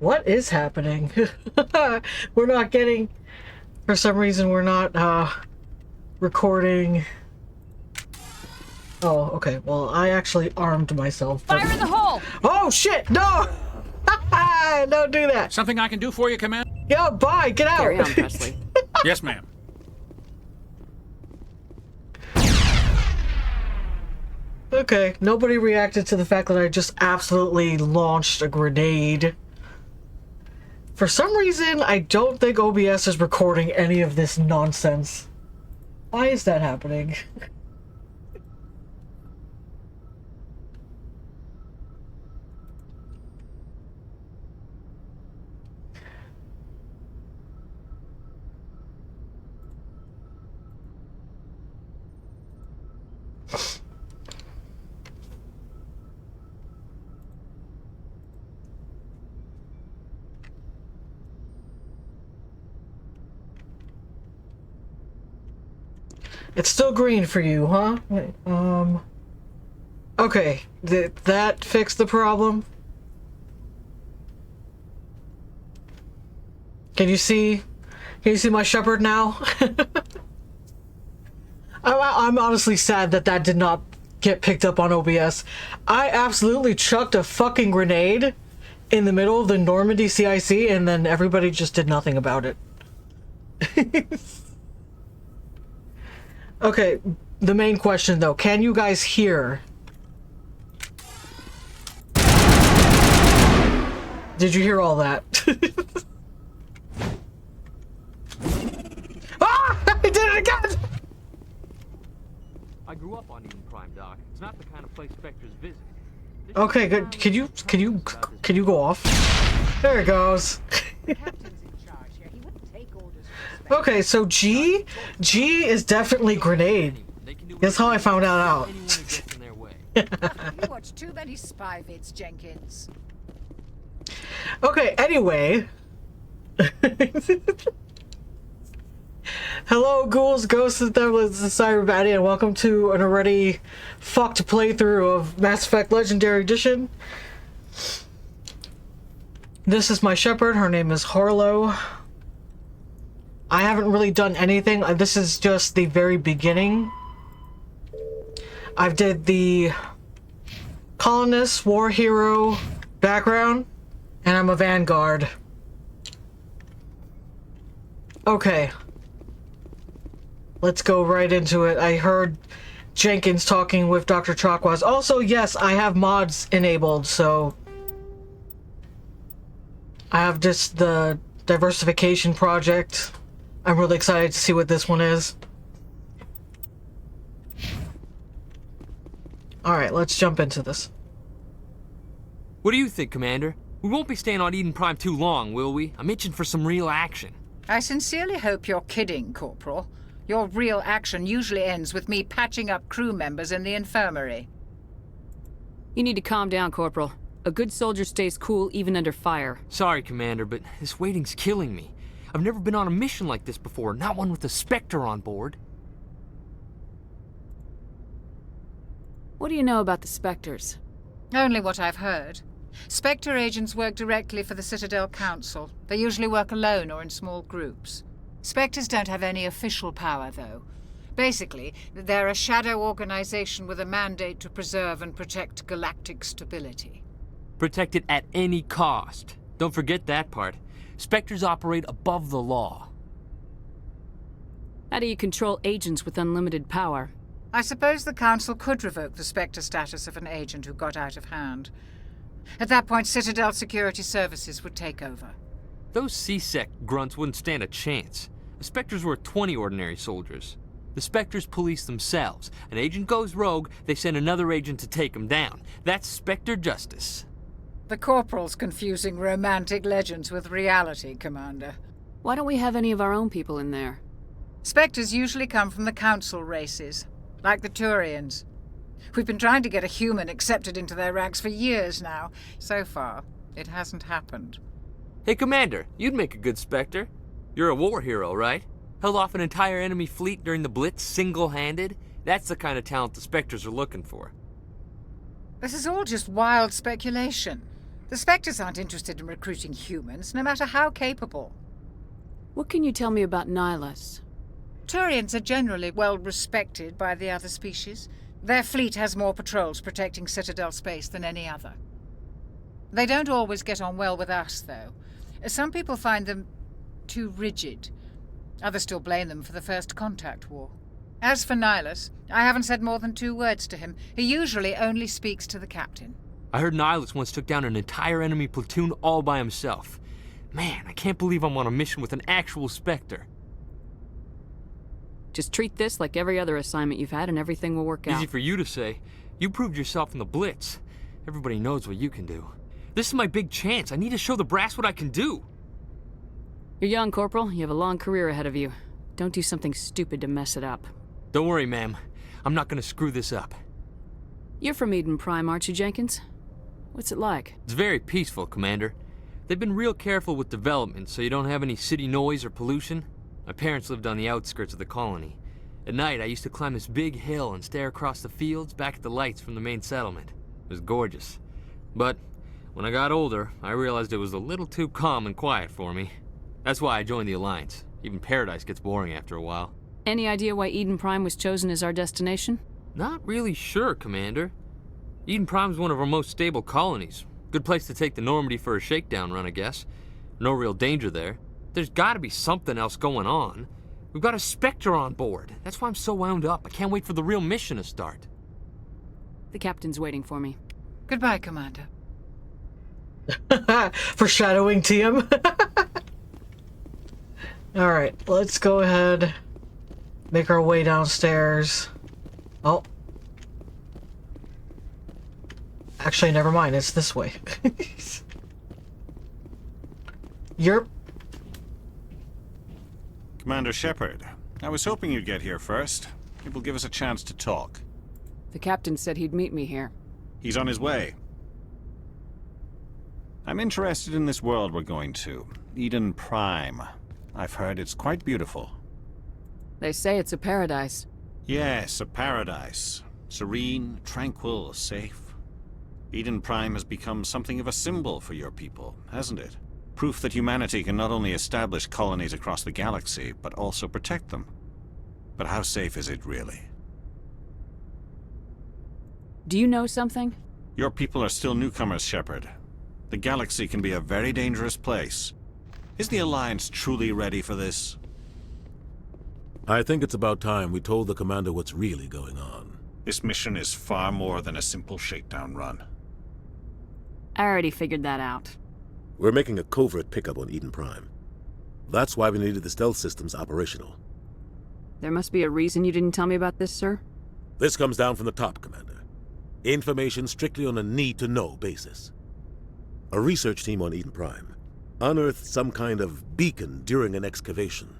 What is happening? We're not getting... For some reason, we're not, recording... Oh, okay. Well, I actually armed myself. Fire in the hole! Oh, shit! No! Don't do that! Something I can do for you, Commander? Yo, bye! Get out! Carry on, Presley. Yes, ma'am. Okay, nobody reacted to the fact that I just absolutely launched a grenade. For some reason, I don't think OBS is recording any of this nonsense. Why is that happening? It's still green for you, huh? Okay, did that fix the problem? Can you see my shepherd now? I'm honestly sad that that did not get picked up on OBS. I absolutely chucked a fucking grenade in the middle of the Normandy CIC and then everybody just did nothing about it. Okay, the main question though, can you guys hear? Did you hear all that? Ah! I did it again! I grew up on Eden Prime, Doc. It's not the kind of place Spectres visit. Okay, good. Can you go off? There it goes. Okay, so G is definitely grenade. That's how I found that out. You watch too many spy vids, Jenkins. Okay, anyway. Hello, Ghouls, Ghosts, and Themlins, and CyberBattiee, and welcome to an already fucked playthrough of Mass Effect Legendary Edition. This is my shepherd. Her name is Harlow. I haven't really done anything. This is just the very beginning. I've did the colonist, war hero background, and I'm a vanguard. Okay. Let's go right into it. I heard Jenkins talking with Dr. Chakwas. Also, yes, I have mods enabled, so I have just the diversification project. I'm really excited to see what this one is. Alright, let's jump into this. What do you think, Commander? We won't be staying on Eden Prime too long, will we? I'm itching for some real action. I sincerely hope you're kidding, Corporal. Your real action usually ends with me patching up crew members in the infirmary. You need to calm down, Corporal. A good soldier stays cool even under fire. Sorry, Commander, but this waiting's killing me. I've never been on a mission like this before, not one with a Spectre on board. What do you know about the Spectres? Only what I've heard. Spectre agents work directly for the Citadel Council. They usually work alone or in small groups. Spectres don't have any official power, though. Basically, they're a shadow organization with a mandate to preserve and protect galactic stability. Protect it at any cost. Don't forget that part. Spectres operate above the law. How do you control agents with unlimited power? I suppose the Council could revoke the Spectre status of an agent who got out of hand. At that point, Citadel Security Services would take over. Those C-Sec grunts wouldn't stand a chance. The Spectres were 20 ordinary soldiers. The Spectres police themselves. An agent goes rogue, they send another agent to take him down. That's Spectre justice. The Corporal's confusing romantic legends with reality, Commander. Why don't we have any of our own people in there? Spectres usually come from the Council races, like the Turians. We've been trying to get a human accepted into their ranks for years now. So far, it hasn't happened. Hey, Commander, you'd make a good Spectre. You're a war hero, right? Held off an entire enemy fleet during the Blitz single-handed? That's the kind of talent the Spectres are looking for. This is all just wild speculation. The Spectres aren't interested in recruiting humans, no matter how capable. What can you tell me about Nihilus? Turians are generally well respected by the other species. Their fleet has more patrols protecting Citadel space than any other. They don't always get on well with us, though. Some people find them too rigid. Others still blame them for the First Contact War. As for Nihilus, I haven't said more than 2 words to him. He usually only speaks to the captain. I heard Nihilus once took down an entire enemy platoon all by himself. Man, I can't believe I'm on a mission with an actual Spectre. Just treat this like every other assignment you've had and everything will work out. Easy for you to say. You proved yourself in the Blitz. Everybody knows what you can do. This is my big chance. I need to show the brass what I can do. You're young, Corporal. You have a long career ahead of you. Don't do something stupid to mess it up. Don't worry, ma'am. I'm not gonna screw this up. You're from Eden Prime, aren't you, Jenkins? What's it like? It's very peaceful, Commander. They've been real careful with development, so you don't have any city noise or pollution. My parents lived on the outskirts of the colony. At night, I used to climb this big hill and stare across the fields back at the lights from the main settlement. It was gorgeous. But when I got older, I realized it was a little too calm and quiet for me. That's why I joined the Alliance. Even Paradise gets boring after a while. Any idea why Eden Prime was chosen as our destination? Not really sure, Commander. Eden Prime's one of our most stable colonies. Good place to take the Normandy for a shakedown run, I guess. No real danger there. There's gotta be something else going on. We've got a Spectre on board. That's why I'm so wound up. I can't wait for the real mission to start. The captain's waiting for me. Goodbye, Commander. Foreshadowing to him. Alright, let's go ahead. Make our way downstairs. Oh. Actually, never mind. It's this way. Yerp. Commander Shepard, I was hoping you'd get here first. It will give us a chance to talk. The captain said he'd meet me here. He's on his way. I'm interested in this world we're going to, Eden Prime. I've heard it's quite beautiful. They say it's a paradise. Yes, a paradise. Serene, tranquil, safe. Eden Prime has become something of a symbol for your people, hasn't it? Proof that humanity can not only establish colonies across the galaxy, but also protect them. But how safe is it really? Do you know something? Your people are still newcomers, Shepard. The galaxy can be a very dangerous place. Is the Alliance truly ready for this? I think it's about time we told the commander what's really going on. This mission is far more than a simple shakedown run. I already figured that out. We're making a covert pickup on Eden Prime. That's why we needed the stealth systems operational. There must be a reason you didn't tell me about this, sir? This comes down from the top, Commander. Information strictly on a need-to-know basis. A research team on Eden Prime unearthed some kind of beacon during an excavation.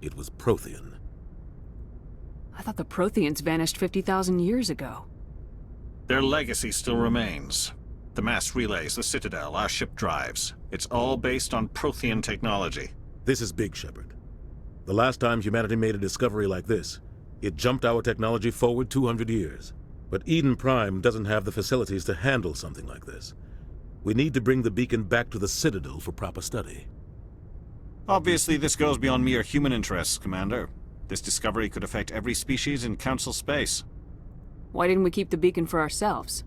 It was Prothean. I thought the Protheans vanished 50,000 years ago. Their legacy still remains. The mass relays, the Citadel, our ship drives. It's all based on Prothean technology. This is big, Shepard. The last time humanity made a discovery like this, it jumped our technology forward 200 years. But Eden Prime doesn't have the facilities to handle something like this. We need to bring the beacon back to the Citadel for proper study. Obviously, this goes beyond mere human interests, Commander. This discovery could affect every species in Council space. Why didn't we keep the beacon for ourselves?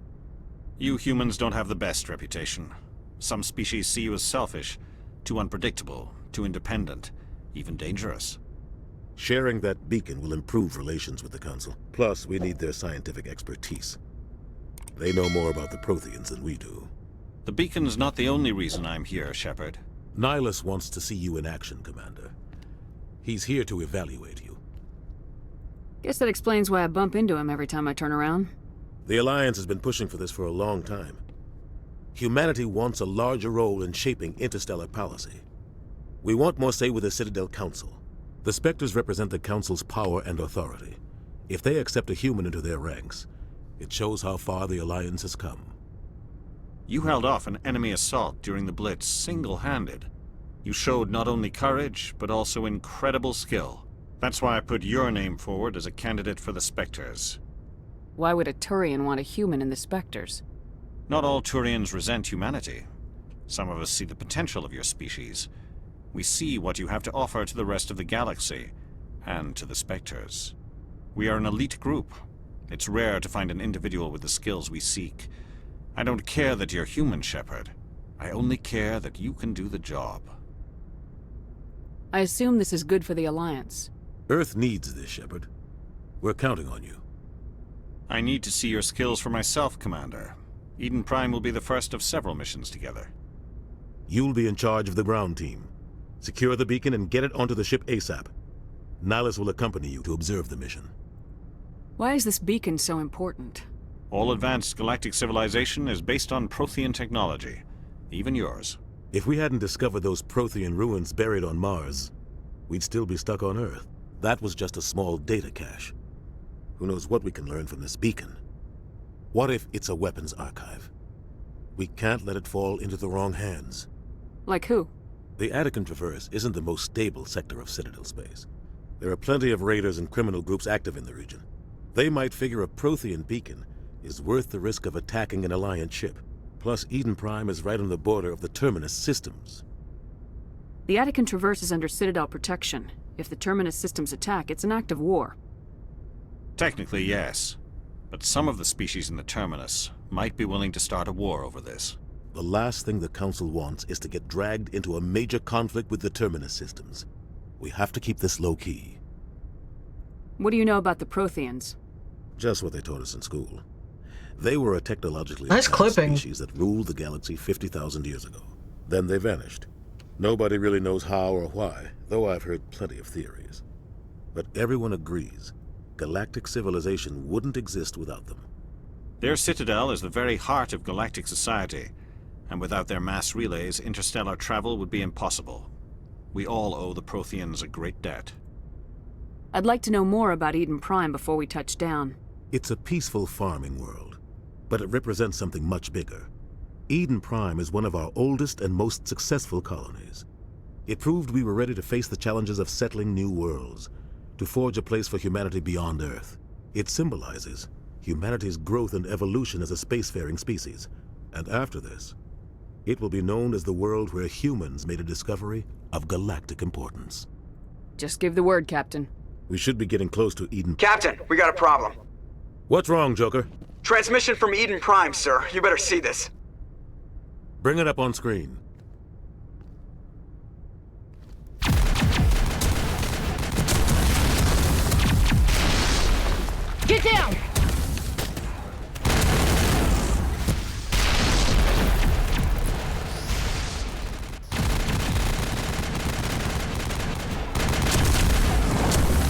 You humans don't have the best reputation. Some species see you as selfish, too unpredictable, too independent, even dangerous. Sharing that beacon will improve relations with the Council. Plus, we need their scientific expertise. They know more about the Protheans than we do. The beacon's not the only reason I'm here, Shepard. Nihilus wants to see you in action, Commander. He's here to evaluate you. Guess that explains why I bump into him every time I turn around. The Alliance has been pushing for this for a long time. Humanity wants a larger role in shaping interstellar policy. We want more say with the Citadel Council. The Spectres represent the Council's power and authority. If they accept a human into their ranks, it shows how far the Alliance has come. You held off an enemy assault during the Blitz single-handed. You showed not only courage, but also incredible skill. That's why I put your name forward as a candidate for the Spectres. Why would a Turian want a human in the Spectres? Not all Turians resent humanity. Some of us see the potential of your species. We see what you have to offer to the rest of the galaxy, and to the Spectres. We are an elite group. It's rare to find an individual with the skills we seek. I don't care that you're human, Shepard. I only care that you can do the job. I assume this is good for the Alliance. Earth needs this, Shepard. We're counting on you. I need to see your skills for myself, Commander. Eden Prime will be the first of several missions together. You'll be in charge of the ground team. Secure the beacon and get it onto the ship ASAP. Nihilus will accompany you to observe the mission. Why is this beacon so important? All advanced galactic civilization is based on Prothean technology. Even yours. If we hadn't discovered those Prothean ruins buried on Mars, we'd still be stuck on Earth. That was just a small data cache. Who knows what we can learn from this beacon? What if it's a weapons archive? We can't let it fall into the wrong hands. Like who? The Attican Traverse isn't the most stable sector of Citadel space. There are plenty of raiders and criminal groups active in the region. They might figure a Prothean beacon is worth the risk of attacking an Alliance ship. Plus, Eden Prime is right on the border of the Terminus systems. The Attican Traverse is under Citadel protection. If the Terminus systems attack, it's an act of war. Technically, yes. But some of the species in the Terminus might be willing to start a war over this. The last thing the Council wants is to get dragged into a major conflict with the Terminus systems. We have to keep this low-key. What do you know about the Protheans? Just what they taught us in school. They were a technologically Nice advanced clipping. species that ruled the galaxy 50,000 years ago. Then they vanished. Nobody really knows how or why, though I've heard plenty of theories. But everyone agrees, galactic civilization wouldn't exist without them. Their citadel is the very heart of galactic society, and without their mass relays, interstellar travel would be impossible. We all owe the Protheans a great debt. I'd like to know more about Eden Prime before we touch down. It's a peaceful farming world, but it represents something much bigger. Eden Prime is one of our oldest and most successful colonies. It proved we were ready to face the challenges of settling new worlds, to forge a place for humanity beyond Earth. It symbolizes humanity's growth and evolution as a spacefaring species. And after this, it will be known as the world where humans made a discovery of galactic importance. Just give the word, Captain. We should be getting close to Eden. Captain, we got a problem. What's wrong, Joker? Transmission from Eden Prime, sir. You better see this. Bring it up on screen. Get down!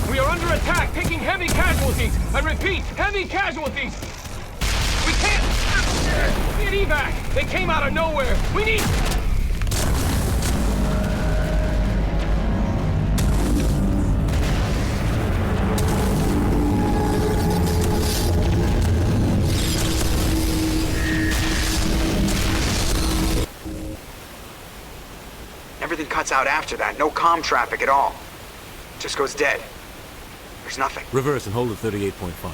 We are under attack, taking heavy casualties. I repeat, heavy casualties. We can't... We need evac. They came out of nowhere. We need... Everything cuts out after that. No comm traffic at all. Just goes dead. There's nothing. Reverse and hold at 38.5.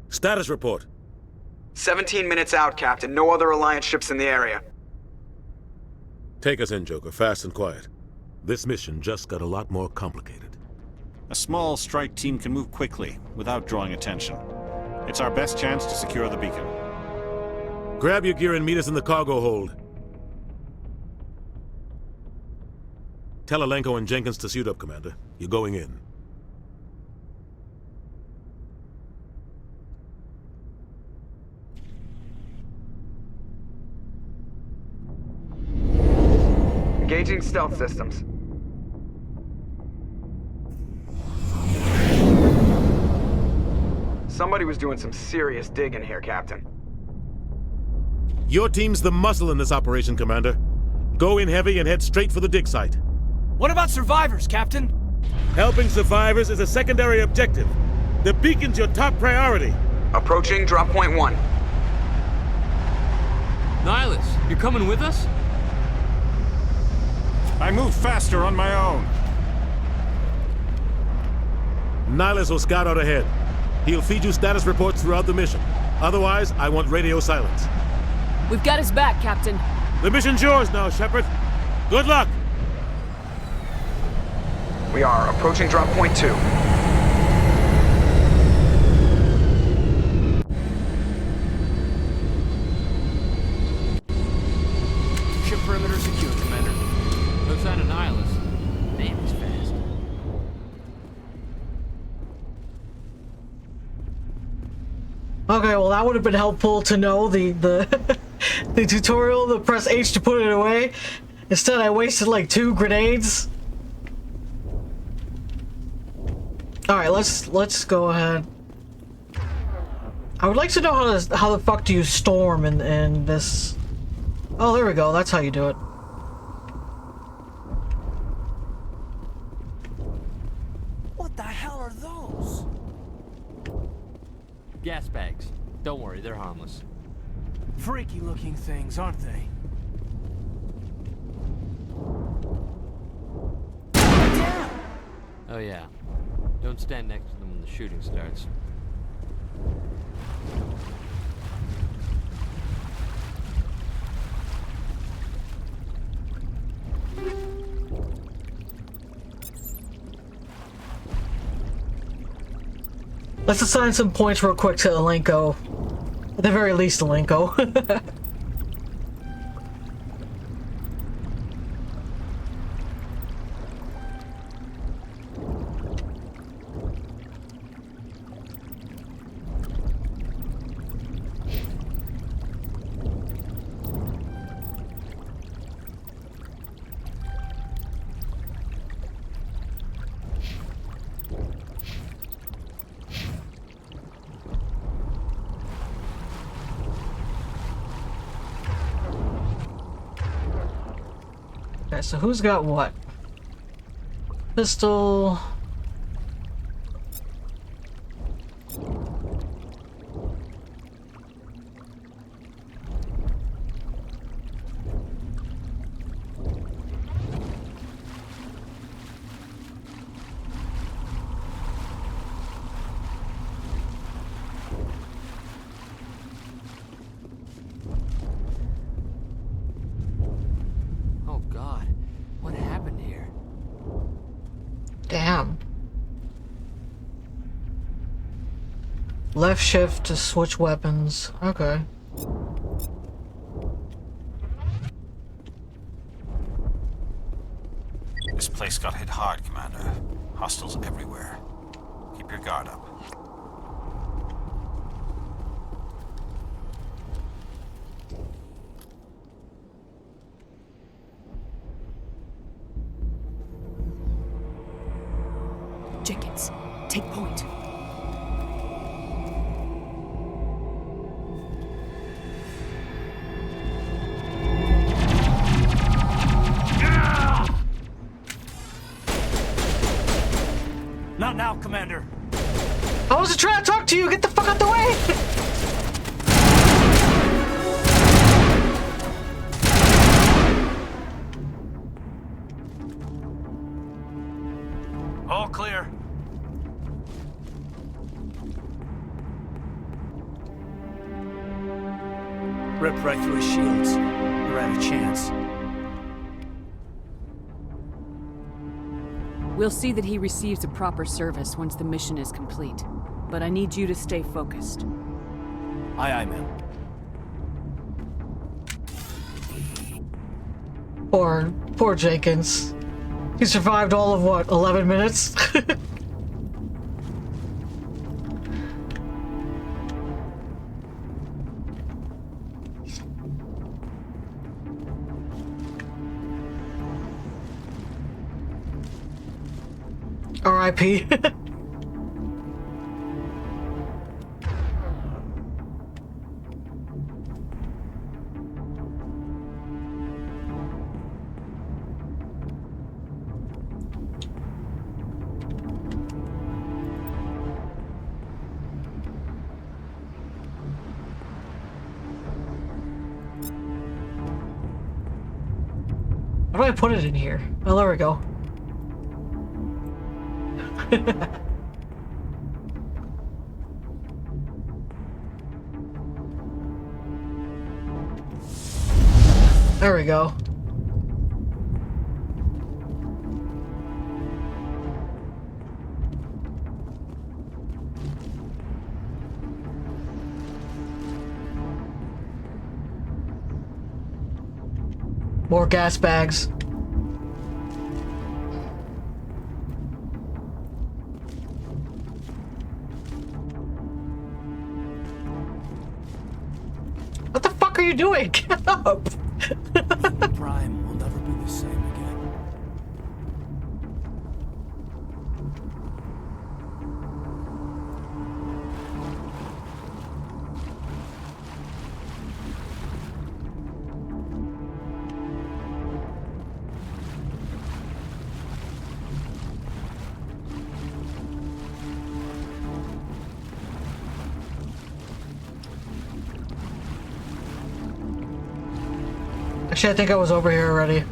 Status report. 17 minutes out, Captain. No other Alliance ships in the area. Take us in, Joker, fast and quiet. This mission just got a lot more complicated. A small strike team can move quickly, without drawing attention. It's our best chance to secure the beacon. Grab your gear and meet us in the cargo hold. Tell Alenko and Jenkins to suit up, Commander. You're going in. Engaging stealth systems. Somebody was doing some serious digging here, Captain. Your team's the muscle in this operation, Commander. Go in heavy and head straight for the dig site. What about survivors, Captain? Helping survivors is a secondary objective. The beacon's your top priority. Approaching drop point 1. Nihilus, you're coming with us? I move faster on my own. Nihilus will scout out ahead. He'll feed you status reports throughout the mission. Otherwise, I want radio silence. We've got his back, Captain. The mission's yours now, Shepard. Good luck! We are approaching drop point 2. Ship perimeter secure, Commander. No sign of Nihilus. Damn, he's fast. Okay, well that would have been helpful to know the the tutorial, the press H to put it away. Instead I wasted like 2 grenades. Alright, let's go ahead. I would like to know how the fuck do you storm in this. Oh, there we go, that's how you do it. What the hell are those? Gas bags. Don't worry, they're harmless. Freaky looking things, aren't they? Oh yeah. Don't stand next to them when the shooting starts. Let's assign some points real quick to Elenko. At the very least, Elenko. Okay, so who's got what? Pistol. Damn. Left shift to switch weapons. Okay. This place got hit hard, Commander. Hostiles everywhere. Keep your guard up. Jenkins, take point. Not now, Commander. I wasn't trying to talk to you! Get the fuck out the way! All clear. Ripped right through his shields. We're out of chance. We'll see that he receives a proper service once the mission is complete. But I need you to stay focused. Aye, aye, ma'am. Poor Jenkins. He survived all of what, 11 minutes? R.I.P. How do I put it in here? Oh, there we go. There we go. More gas bags. What the fuck are you doing? Get up! Prime will never be the same again. Actually, I think I was over here already.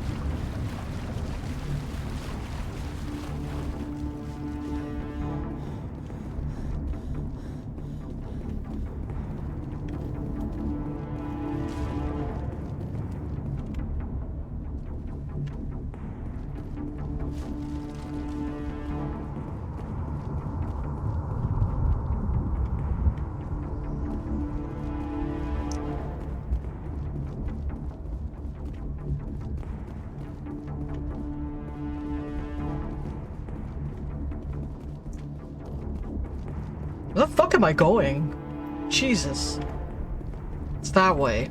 Where the fuck am I going? Jesus. It's that way.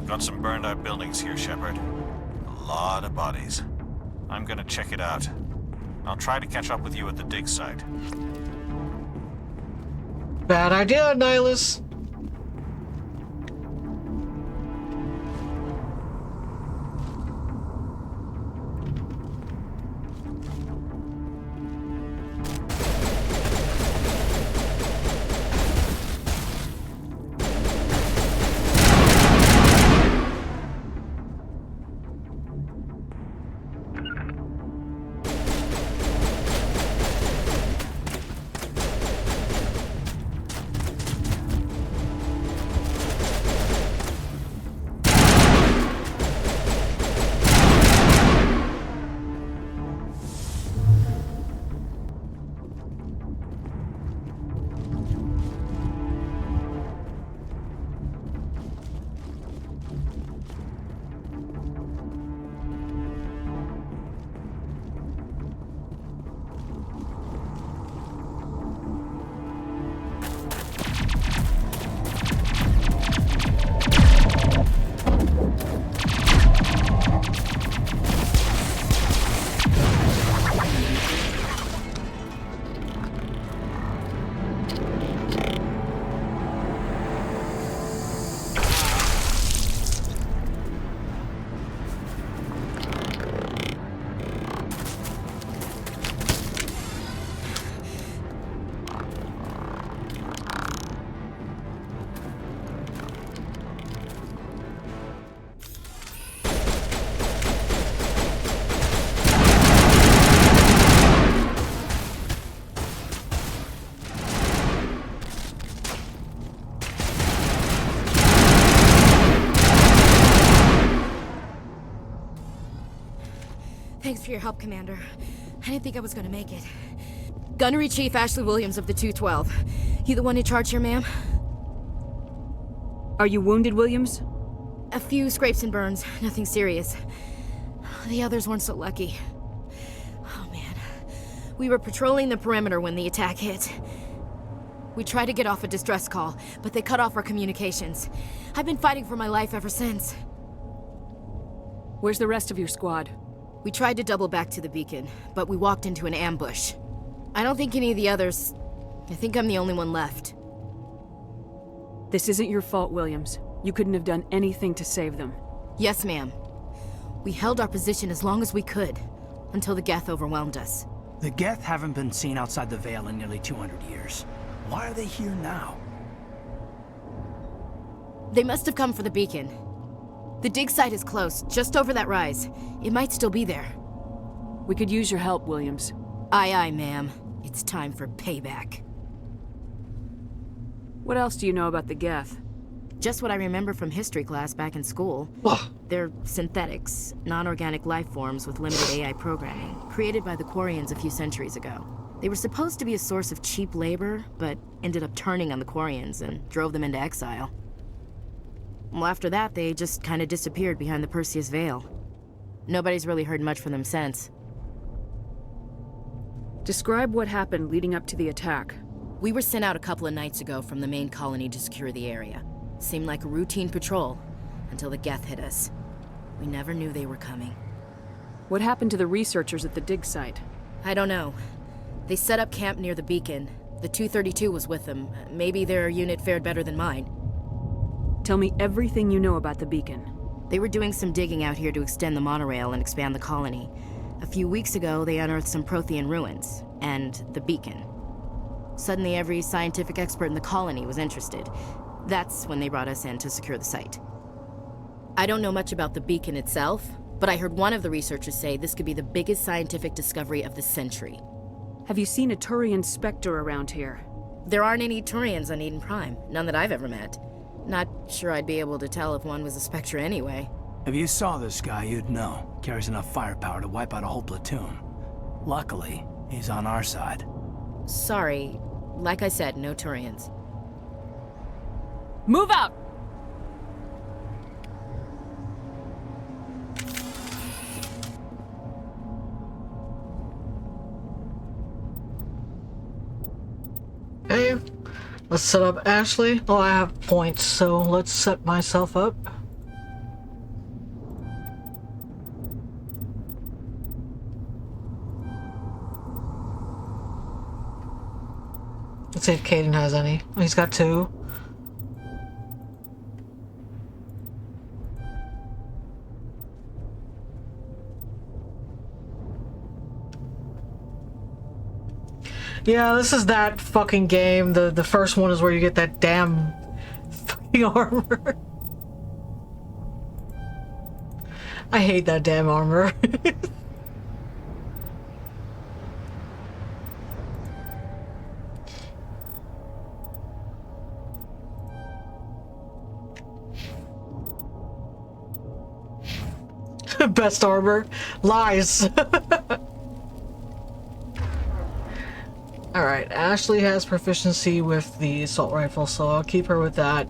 Got some burned out buildings here, Shepard. A lot of bodies. I'm gonna check it out. I'll try to catch up with you at the dig site. Bad idea, Nihilus. Thanks for your help, Commander. I didn't think I was gonna make it. Gunnery Chief Ashley Williams of the 212. You the one in charge here, ma'am? Are you wounded, Williams? A few scrapes and burns, nothing serious. The others weren't so lucky. Oh man. We were patrolling the perimeter when the attack hit. We tried to get off a distress call, but they cut off our communications. I've been fighting for my life ever since. Where's the rest of your squad? We tried to double back to the beacon, but we walked into an ambush. I don't think any of the others... I think I'm the only one left. This isn't your fault, Williams. You couldn't have done anything to save them. Yes, ma'am. We held our position as long as we could, until the Geth overwhelmed us. The Geth haven't been seen outside the Veil in nearly 200 years. Why are they here now? They must have come for the beacon. The dig site is close, just over that rise. It might still be there. We could use your help, Williams. Aye, aye, ma'am. It's time for payback. What else do you know about the Geth? Just what I remember from history class back in school. They're synthetics, non-organic life forms with limited AI programming, created by the Quarians a few centuries ago. They were supposed to be a source of cheap labor, but ended up turning on the Quarians and drove them into exile. Well, after that, they just kind of disappeared behind the Perseus Veil. Nobody's really heard much from them since. Describe what happened leading up to the attack. We were sent out a couple of nights ago from the main colony to secure the area. Seemed like a routine patrol, until the Geth hit us. We never knew they were coming. What happened to the researchers at the dig site? I don't know. They set up camp near the beacon. The 232 was with them. Maybe their unit fared better than mine. Tell me everything you know about the beacon. They were doing some digging out here to extend the monorail and expand the colony. A few weeks ago, they unearthed some Prothean ruins, and the beacon. Suddenly, every scientific expert in the colony was interested. That's when they brought us in to secure the site. I don't know much about the beacon itself, but I heard one of the researchers say this could be the biggest scientific discovery of the century. Have you seen a Turian Spectre around here? There aren't any Turians on Eden Prime, none that I've ever met. Not sure I'd be able to tell if one was a Spectre anyway. If you saw this guy, you'd know. Carries enough firepower to wipe out a whole platoon. Luckily, he's on our side. Sorry. Like I said, no Turians. Move out! Okay, let's set up Ashley. Oh, I have points, so let's set myself up. Let's see if Caden has any. Oh, he's got 2. Yeah, this is that fucking game. The first one is where you get that damn fucking armor. I hate that damn armor. Best armor. Lies. Alright, Ashley has proficiency with the assault rifle, so I'll keep her with that.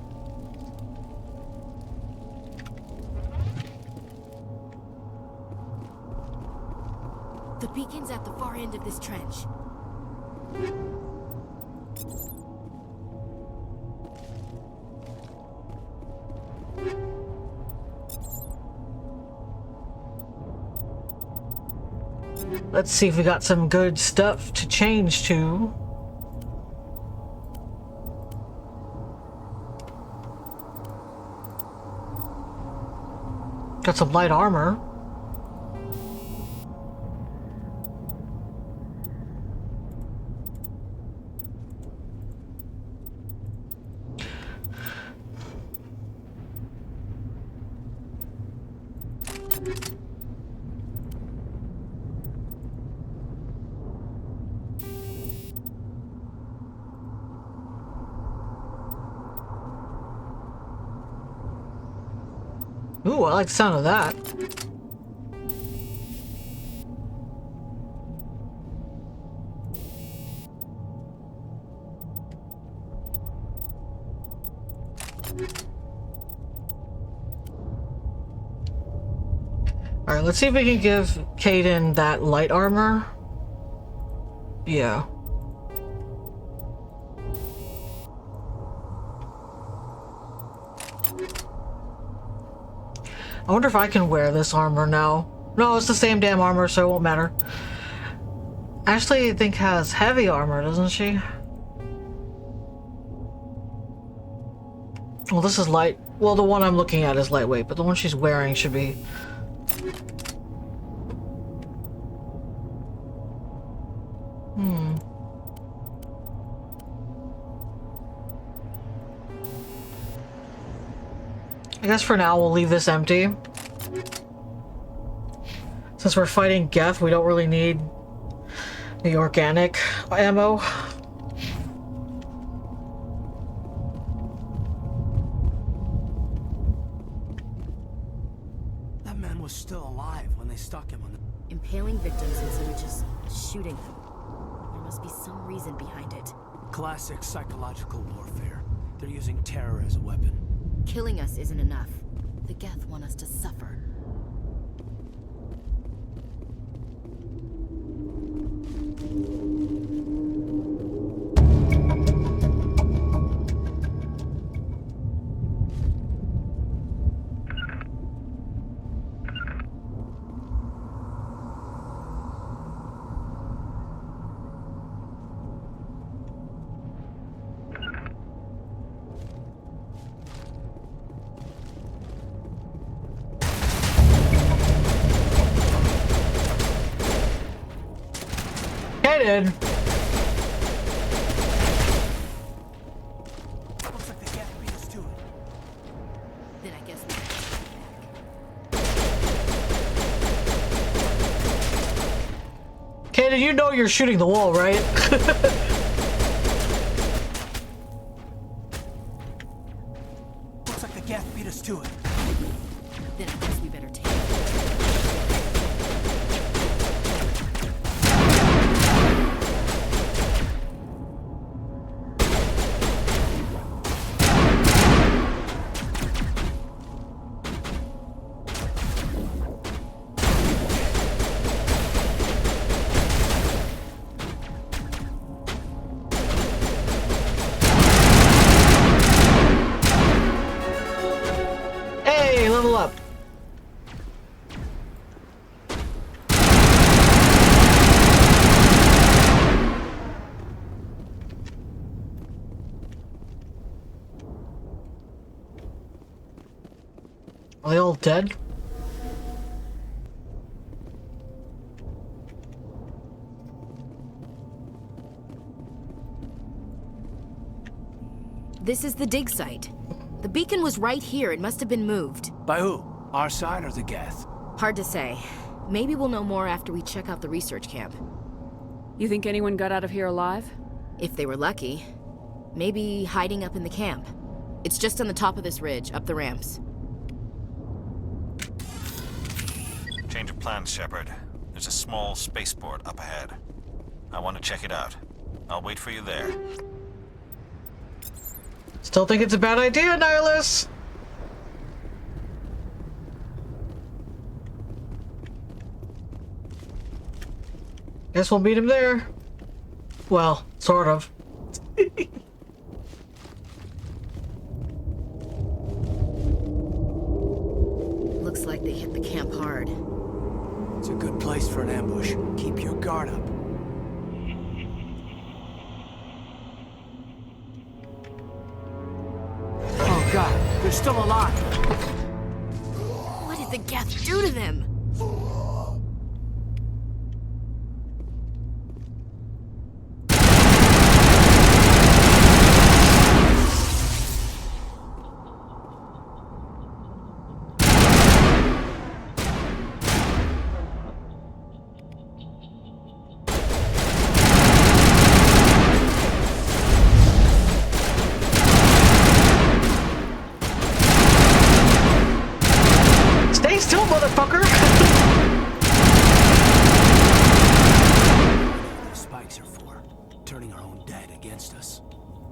The beacon's at the far end of this trench. Let's see if we got some good stuff to change to. Got some light armor. Ooh, I like the sound of that. Alright, let's see if we can give Caden that light armor. Yeah. I wonder if I can wear this armor now. No, it's the same damn armor, so it won't matter. Ashley, I think, has heavy armor, doesn't she? Well, this is light. Well, the one I'm looking at is lightweight, but the one she's wearing should be... I guess for now we'll leave this empty. Since we're fighting Geth, we don't really need the organic ammo. That man was still alive when they stuck him on the... Impaling victims instead of just shooting them. There must be some reason behind it. Classic psychological warfare. They're using terror as a weapon. Killing us isn't enough. The Geth want us to suffer. Did. Looks like the Geth beat us to it. Then I guess we... Kaden, you know you're shooting the wall, right? Looks like the Geth beat us to it. Then I guess we better take it. Level up. Are they all dead? This is the dig site. The beacon was right here. It must have been moved. By who? Our side or the Geth? Hard to say. Maybe we'll know more after we check out the research camp. You think anyone got out of here alive? If they were lucky. Maybe hiding up in the camp. It's just on the top of this ridge, up the ramps. Change of plans, Shepard. There's a small spaceport up ahead. I want to check it out. I'll wait for you there. Still think it's a bad idea, Nihilus? Guess we'll meet him there. Well, sort of. Looks like they hit the camp hard. It's a good place for an ambush. Keep your guard up. Oh god, they're still alive! What did the Geth do to them? Stay still, motherfucker! The spikes are for turning our own dead against us.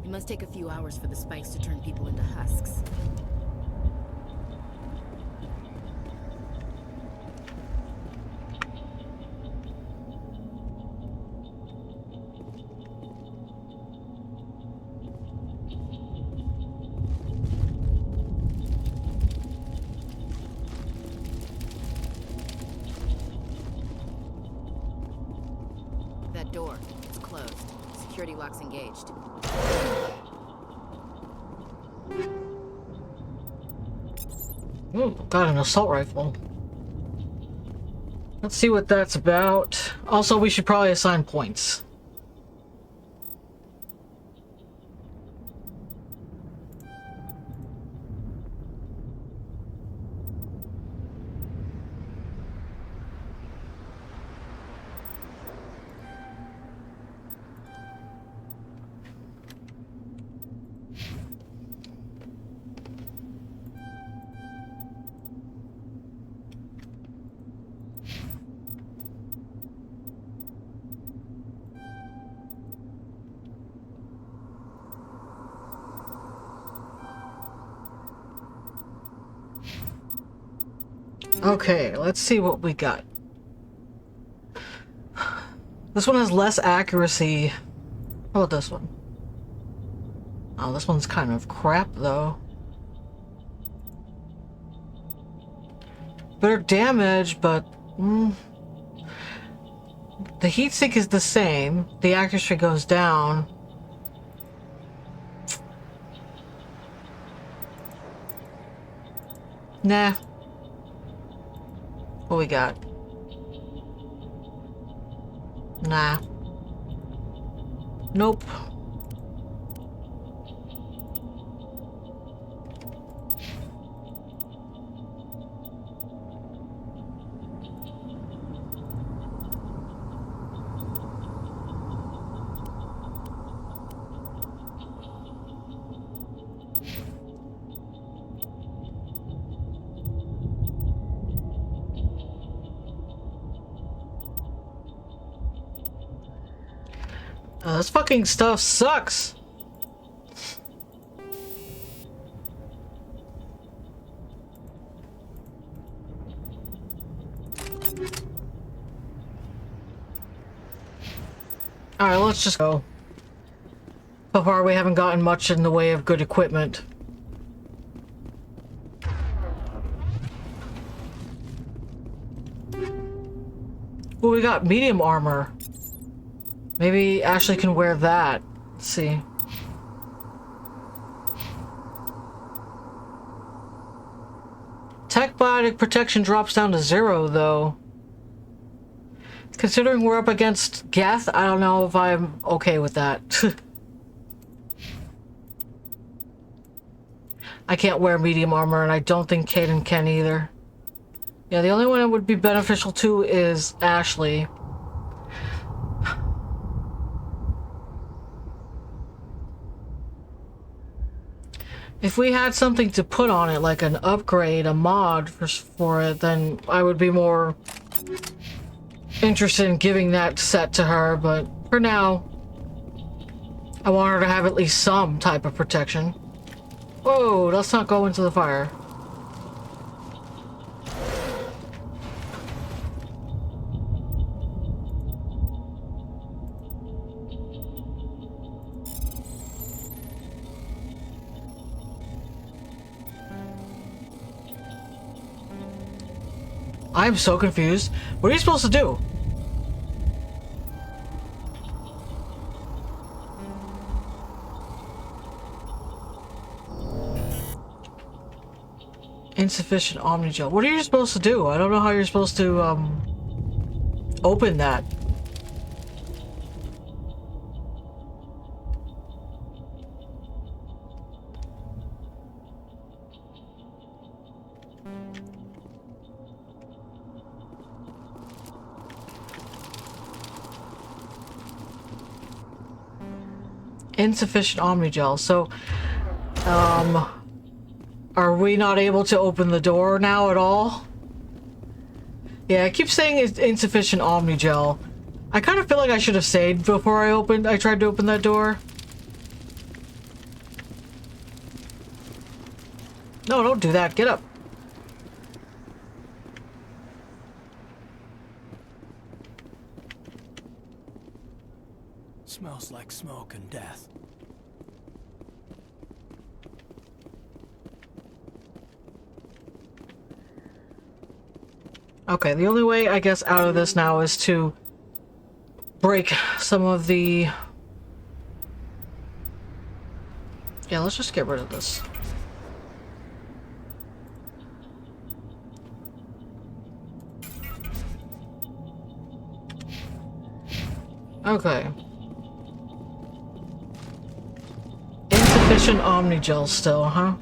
It must take a few hours for the spikes to turn people into husks. that door. It's closed. Security lock's engaged. Ooh, got an assault rifle. Let's see what that's about. Also, we should probably assign points. Okay, let's see what we got. This one has less accuracy. How about this one? Oh, this one's kind of crap, though. Better damage, but... The heatsink is the same. The accuracy goes down. Nah. What we got? Nah. Nope. This fucking stuff sucks. Alright, let's just go. So far we haven't gotten much in the way of good equipment. Well, we got medium armor. Maybe Ashley can wear that. Let's see. Tech biotic protection drops down to 0, though. Considering we're up against Geth, I don't know if I'm okay with that. I can't wear medium armor, and I don't think Caden can either. Yeah, the only one it would be beneficial to is Ashley. If we had something to put on it, like an upgrade, a mod for it, then I would be more interested in giving that set to her, but for now, I want her to have at least some type of protection. Whoa, let's not go into the fire. I'm so confused. What are you supposed to do? Insufficient Omnigel. What are you supposed to do? I don't know how you're supposed to, open that. Insufficient Omnigel. So, are we not able to open the door now at all? Yeah, I keep saying it's insufficient Omnigel. I kind of feel like I should have saved before I tried to open that door. No, don't do that. Get up. Smells like smoke and death. Okay, the only way, I guess, out of this now is to break some of the... Yeah, let's just get rid of this. Okay. Insufficient Omnigel still, huh?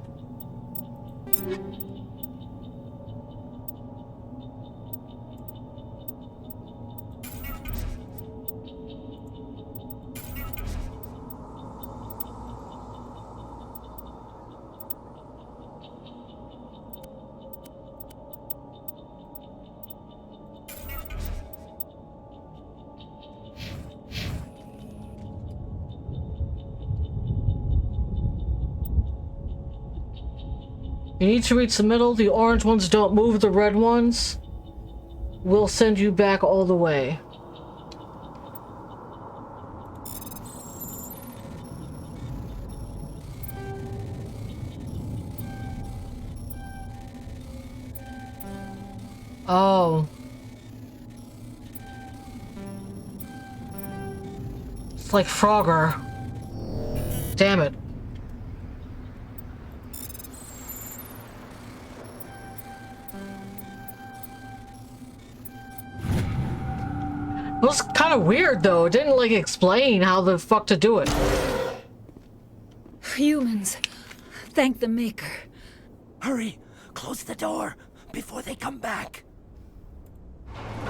You need to reach the middle. The orange ones don't move, the red ones will send you back all the way. Oh. It's like Frogger. Damn it. It was kind of weird though. It didn't like explain how the fuck to do it. Humans, thank the Maker. Hurry, close the door before they come back.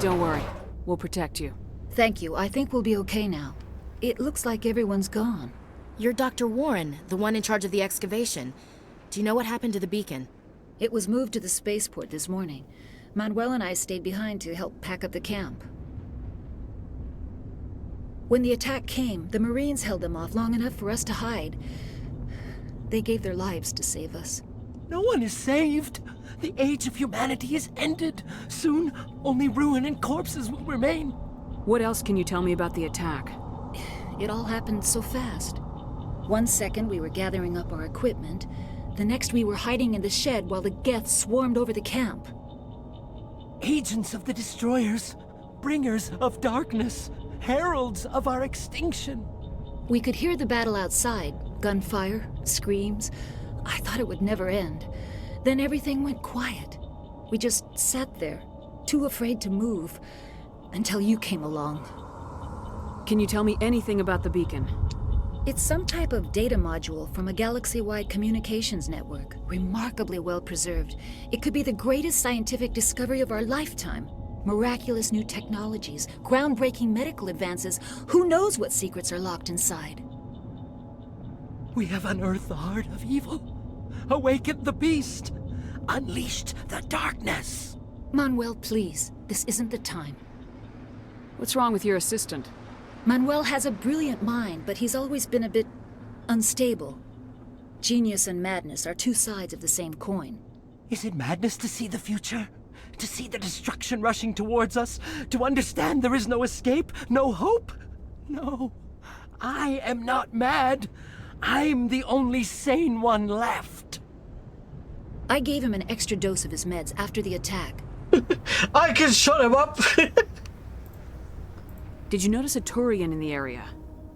Don't worry, we'll protect you. Thank you. I think we'll be okay now. It looks like everyone's gone. You're Dr. Warren, the one in charge of the excavation. Do you know what happened to the beacon? It was moved to the spaceport this morning. Manuel and I stayed behind to help pack up the camp. When the attack came, the Marines held them off long enough for us to hide. They gave their lives to save us. No one is saved. The age of humanity is ended. Soon, only ruin and corpses will remain. What else can you tell me about the attack? It all happened so fast. 1 second we were gathering up our equipment. The next we were hiding in the shed while the Geth swarmed over the camp. Agents of the Destroyers, bringers of darkness, heralds of our extinction. We could hear the battle outside. Gunfire, screams. I thought it would never end. Then everything went quiet. We just sat there, too afraid to move, until you came along. Can you tell me anything about the beacon? It's some type of data module from a galaxy-wide communications network, remarkably well preserved. It could be the greatest scientific discovery of our lifetime. Miraculous new technologies, groundbreaking medical advances. Who knows what secrets are locked inside? We have unearthed the heart of evil, awakened the beast, unleashed the darkness. Manuel, please. This isn't the time. What's wrong with your assistant? Manuel has a brilliant mind, but he's always been a bit unstable. Genius and madness are two sides of the same coin. Is it madness to see the future? To see the destruction rushing towards us? To understand there is no escape? No hope? No. I am not mad. I'm the only sane one left. I gave him an extra dose of his meds after the attack. I can shut him up! Did you notice a Turian in the area?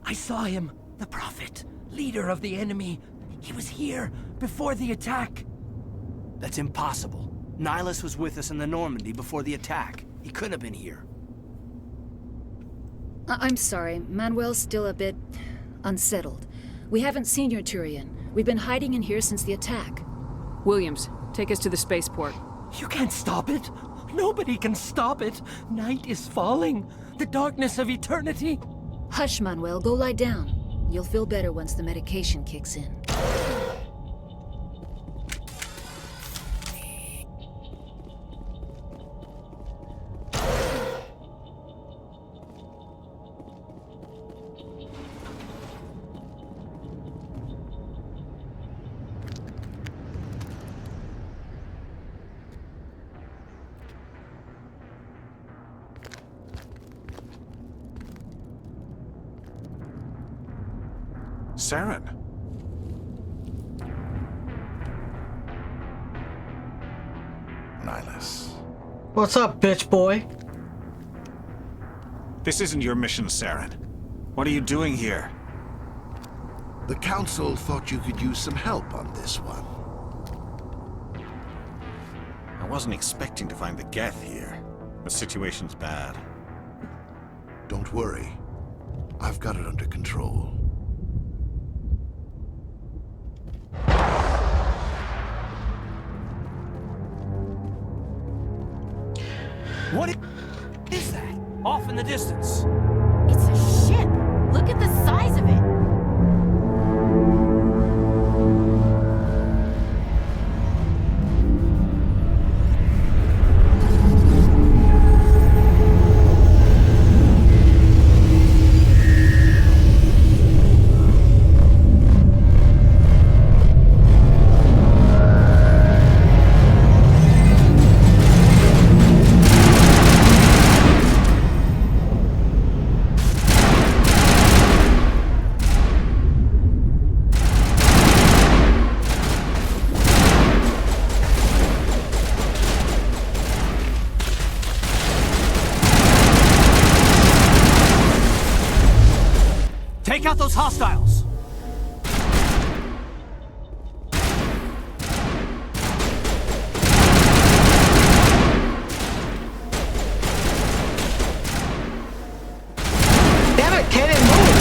I saw him. The Prophet. Leader of the enemy. He was here before the attack. That's impossible. Nihilus was with us in the Normandy before the attack. He couldn't have been here. I'm sorry. Manuel's still a bit unsettled. We haven't seen your Turian. We've been hiding in here since the attack. Williams, take us to the spaceport. You can't stop it. Nobody can stop it. Night is falling. The darkness of eternity. Hush, Manuel. Go lie down. You'll feel better once the medication kicks in. Saren. Nihilus. What's up, bitch boy? This isn't your mission, Saren. What are you doing here? The Council thought you could use some help on this one. I wasn't expecting to find the Geth here. The situation's bad. Don't worry. I've got it under control. What is that? Off in the distance. It's a ship. Look at the size of it. Take out those hostiles! Damn it, cannon, move!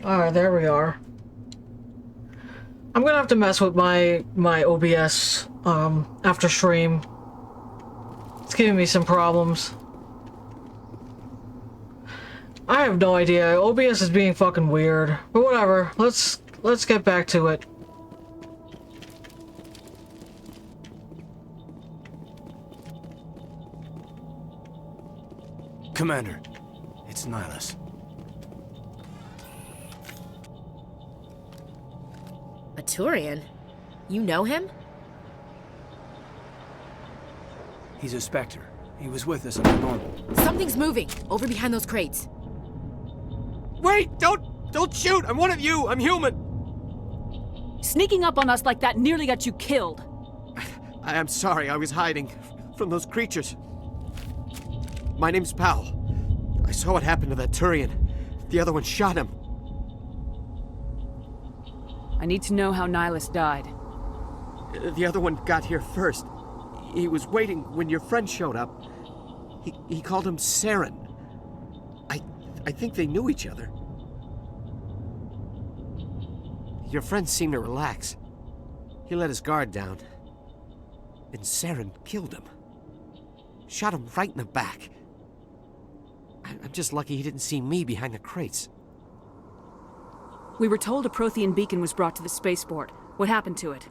Alright, there we are. I'm gonna have to mess with my OBS after stream. It's giving me some problems. I have no idea. OBS is being fucking weird. But whatever. Let's get back to it. Commander, it's Nihilus. A Turian? You know him? He's a Spectre. He was with us on the normal. Something's moving, over behind those crates. Wait! Don't shoot! I'm one of you! I'm human! Sneaking up on us like that nearly got you killed. I'm sorry, I was hiding from those creatures. My name's Powell. I saw what happened to that Turian. The other one shot him. I need to know how Nihilus died. The other one got here first. He was waiting when your friend showed up. He called him Saren. I think they knew each other. Your friend seemed to relax. He let his guard down. And Saren killed him. Shot him right in the back. I'm just lucky he didn't see me behind the crates. We were told a Prothean beacon was brought to the spaceport. What happened to it?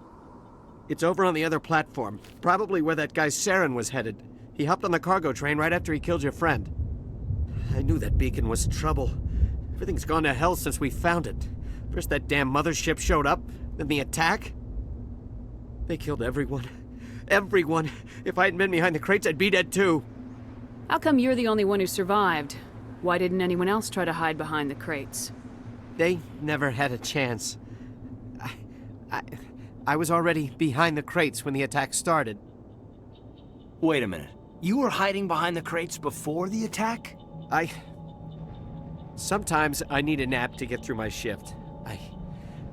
It's over on the other platform. Probably where that guy Saren was headed. He hopped on the cargo train right after he killed your friend. I knew that beacon was trouble. Everything's gone to hell since we found it. First that damn mothership showed up, then the attack. They killed everyone. Everyone! If I hadn't been behind the crates, I'd be dead too. How come you're the only one who survived? Why didn't anyone else try to hide behind the crates? They never had a chance. I was already behind the crates when the attack started. Wait a minute. You were hiding behind the crates before the attack? Sometimes I need a nap to get through my shift.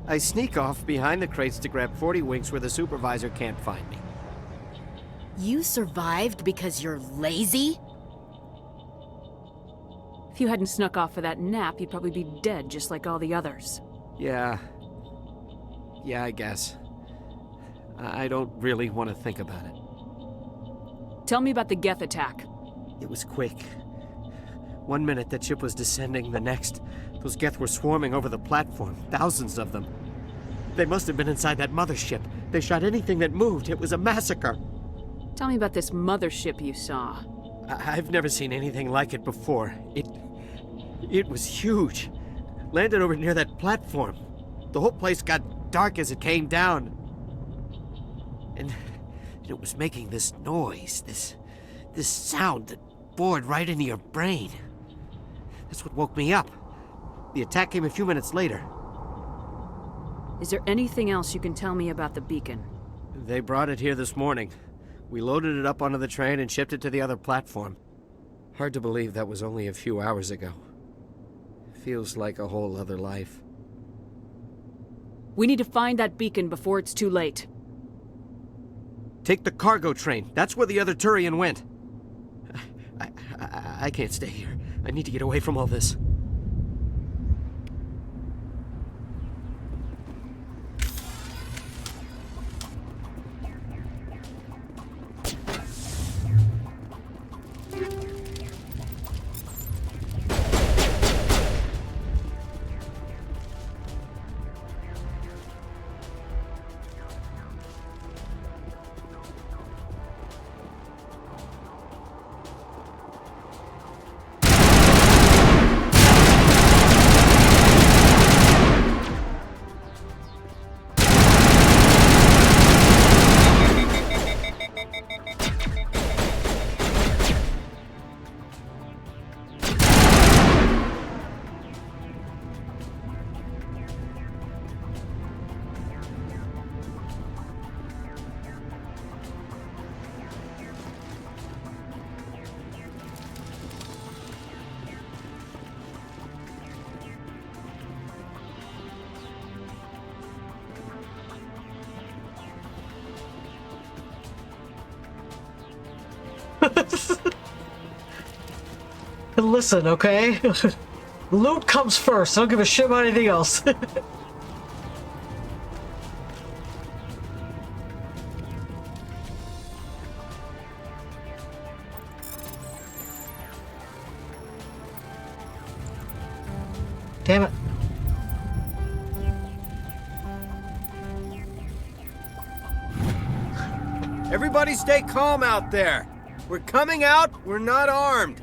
I sneak off behind the crates to grab 40 winks where the supervisor can't find me. You survived because you're lazy? If you hadn't snuck off for that nap, you'd probably be dead just like all the others. Yeah, I guess. I don't really want to think about it. Tell me about the Geth attack. It was quick. 1 minute that ship was descending, the next, those Geth were swarming over the platform, thousands of them. They must have been inside that mothership. They shot anything that moved. It was a massacre. Tell me about this mothership you saw. I've never seen anything like it before. It was huge. Landed over near that platform. The whole place got dark as it came down. And it was making this noise, this sound that bored right into your brain. That's what woke me up. The attack came a few minutes later. Is there anything else you can tell me about the beacon? They brought it here this morning. We loaded it up onto the train and shipped it to the other platform. Hard to believe that was only a few hours ago. Feels like a whole other life. We need to find that beacon before it's too late. Take the cargo train. That's where the other Turian went. I can't stay here. I need to get away from all this. Listen, okay? Loot comes first. I don't give a shit about anything else. Damn it. Everybody stay calm out there. We're coming out. We're not armed.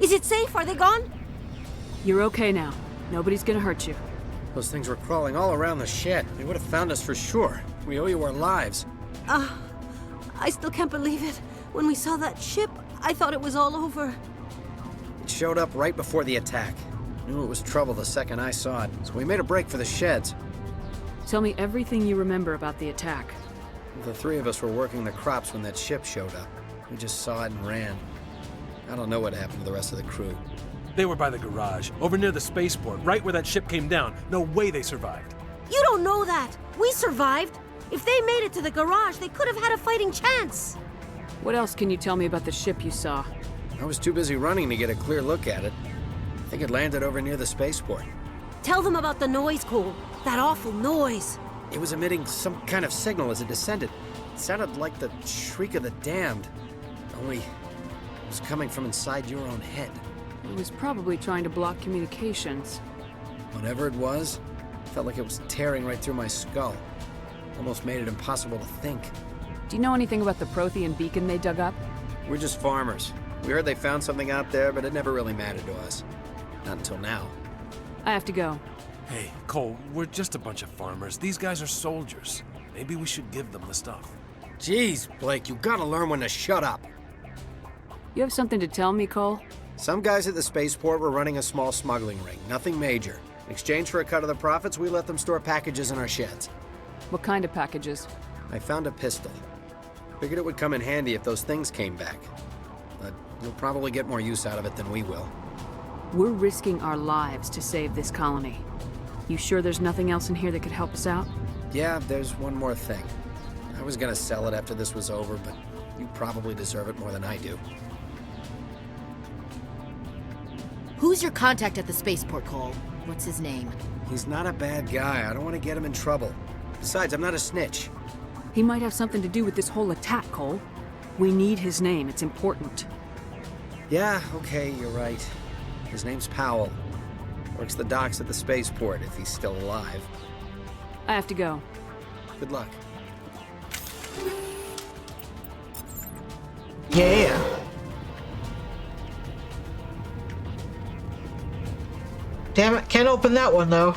Is it safe? Are they gone? You're okay now. Nobody's gonna hurt you. Those things were crawling all around the shed. They would have found us for sure. We owe you our lives. I still can't believe it. When we saw that ship, I thought it was all over. It showed up right before the attack. Knew it was trouble the second I saw it, so we made a break for the sheds. Tell me everything you remember about the attack. The three of us were working the crops when that ship showed up. We just saw it and ran. I don't know what happened to the rest of the crew. They were by the garage, over near the spaceport, right where that ship came down. No way they survived. You don't know that. We survived. If they made it to the garage, they could have had a fighting chance. What else can you tell me about the ship you saw? I was too busy running to get a clear look at it. I think it landed over near the spaceport. Tell them about the noise, Cole. That awful noise. It was emitting some kind of signal as it descended. It sounded like the shriek of the damned. Only it was coming from inside your own head. It was probably trying to block communications. Whatever it was, felt like it was tearing right through my skull. Almost made it impossible to think. Do you know anything about the Prothean beacon they dug up? We're just farmers. We heard they found something out there, but it never really mattered to us. Not until now. I have to go. Hey, Cole, we're just a bunch of farmers. These guys are soldiers. Maybe we should give them the stuff. Jeez, Blake, you gotta learn when to shut up. You have something to tell me, Cole? Some guys at the spaceport were running a small smuggling ring, nothing major. In exchange for a cut of the profits, we let them store packages in our sheds. What kind of packages? I found a pistol. Figured it would come in handy if those things came back. But you'll probably get more use out of it than we will. We're risking our lives to save this colony. You sure there's nothing else in here that could help us out? Yeah, there's one more thing. I was gonna sell it after this was over, but you probably deserve it more than I do. Who's your contact at the spaceport, Cole? What's his name? He's not a bad guy. I don't want to get him in trouble. Besides, I'm not a snitch. He might have something to do with this whole attack, Cole. We need his name. It's important. Yeah, okay, you're right. His name's Powell. Works the docks at the spaceport if he's still alive. I have to go. Good luck. Yeah. Damn it, can't open that one though.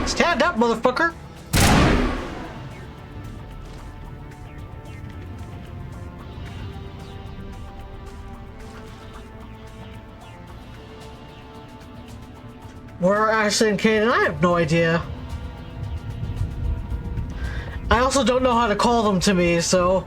Stand up, motherfucker! Where are Ashley and Kaden? I have no idea. I also don't know how to call them to me, so...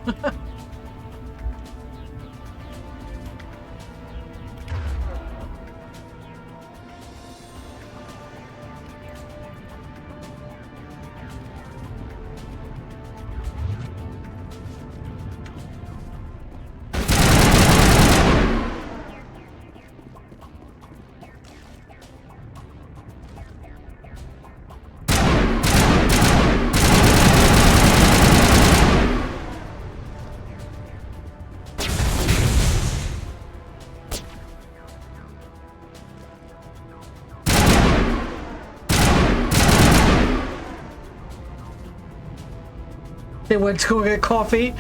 They went to go get coffee.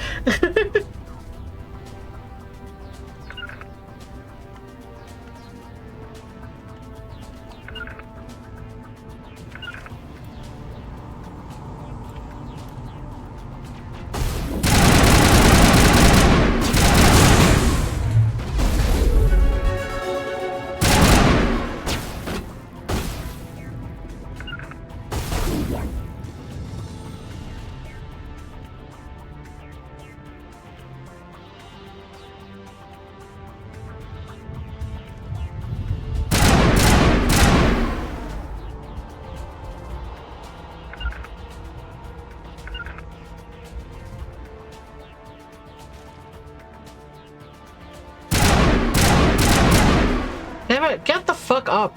Damn it, get the fuck up.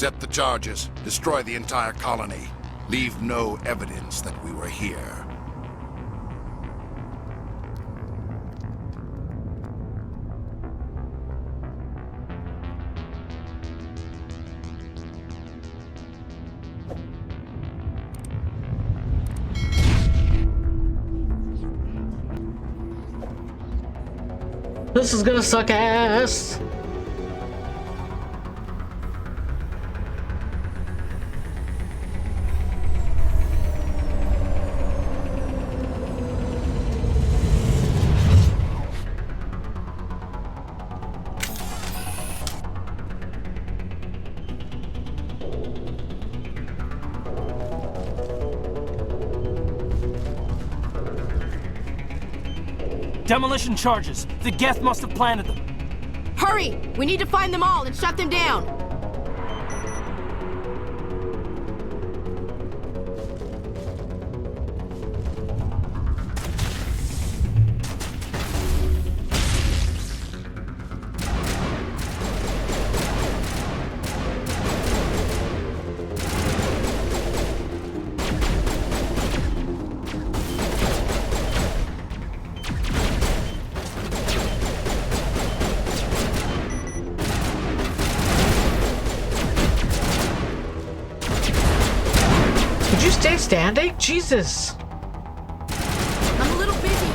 Accept the charges. Destroy the entire colony. Leave no evidence that we were here. This is gonna suck ass. Demolition charges. The Geth must have planted them. Hurry! We need to find them all and shut them down! Did you stay standing? Jesus. I'm a little busy.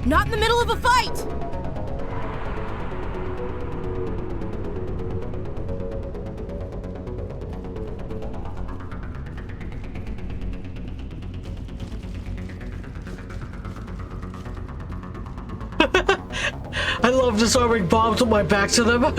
Not in the middle of a fight! I love disarming bombs with my back to them.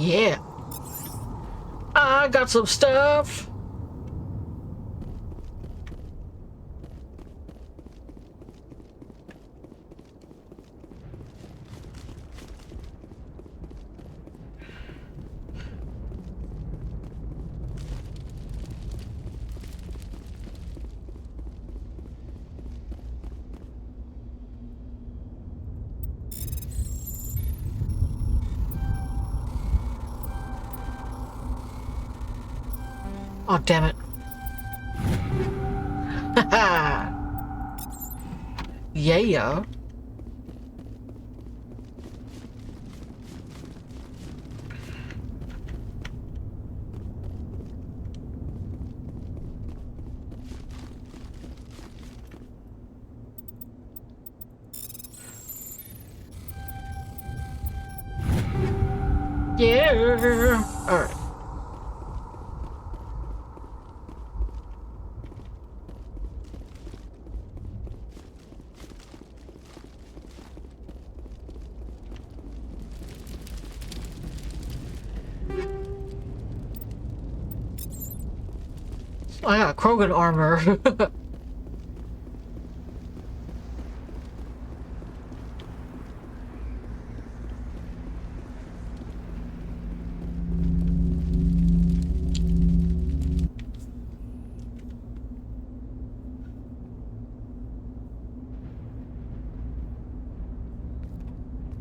Yeah. I got some stuff. Oh, damn it. Haha. Yeah. Yeah. All right. I got Krogan armor.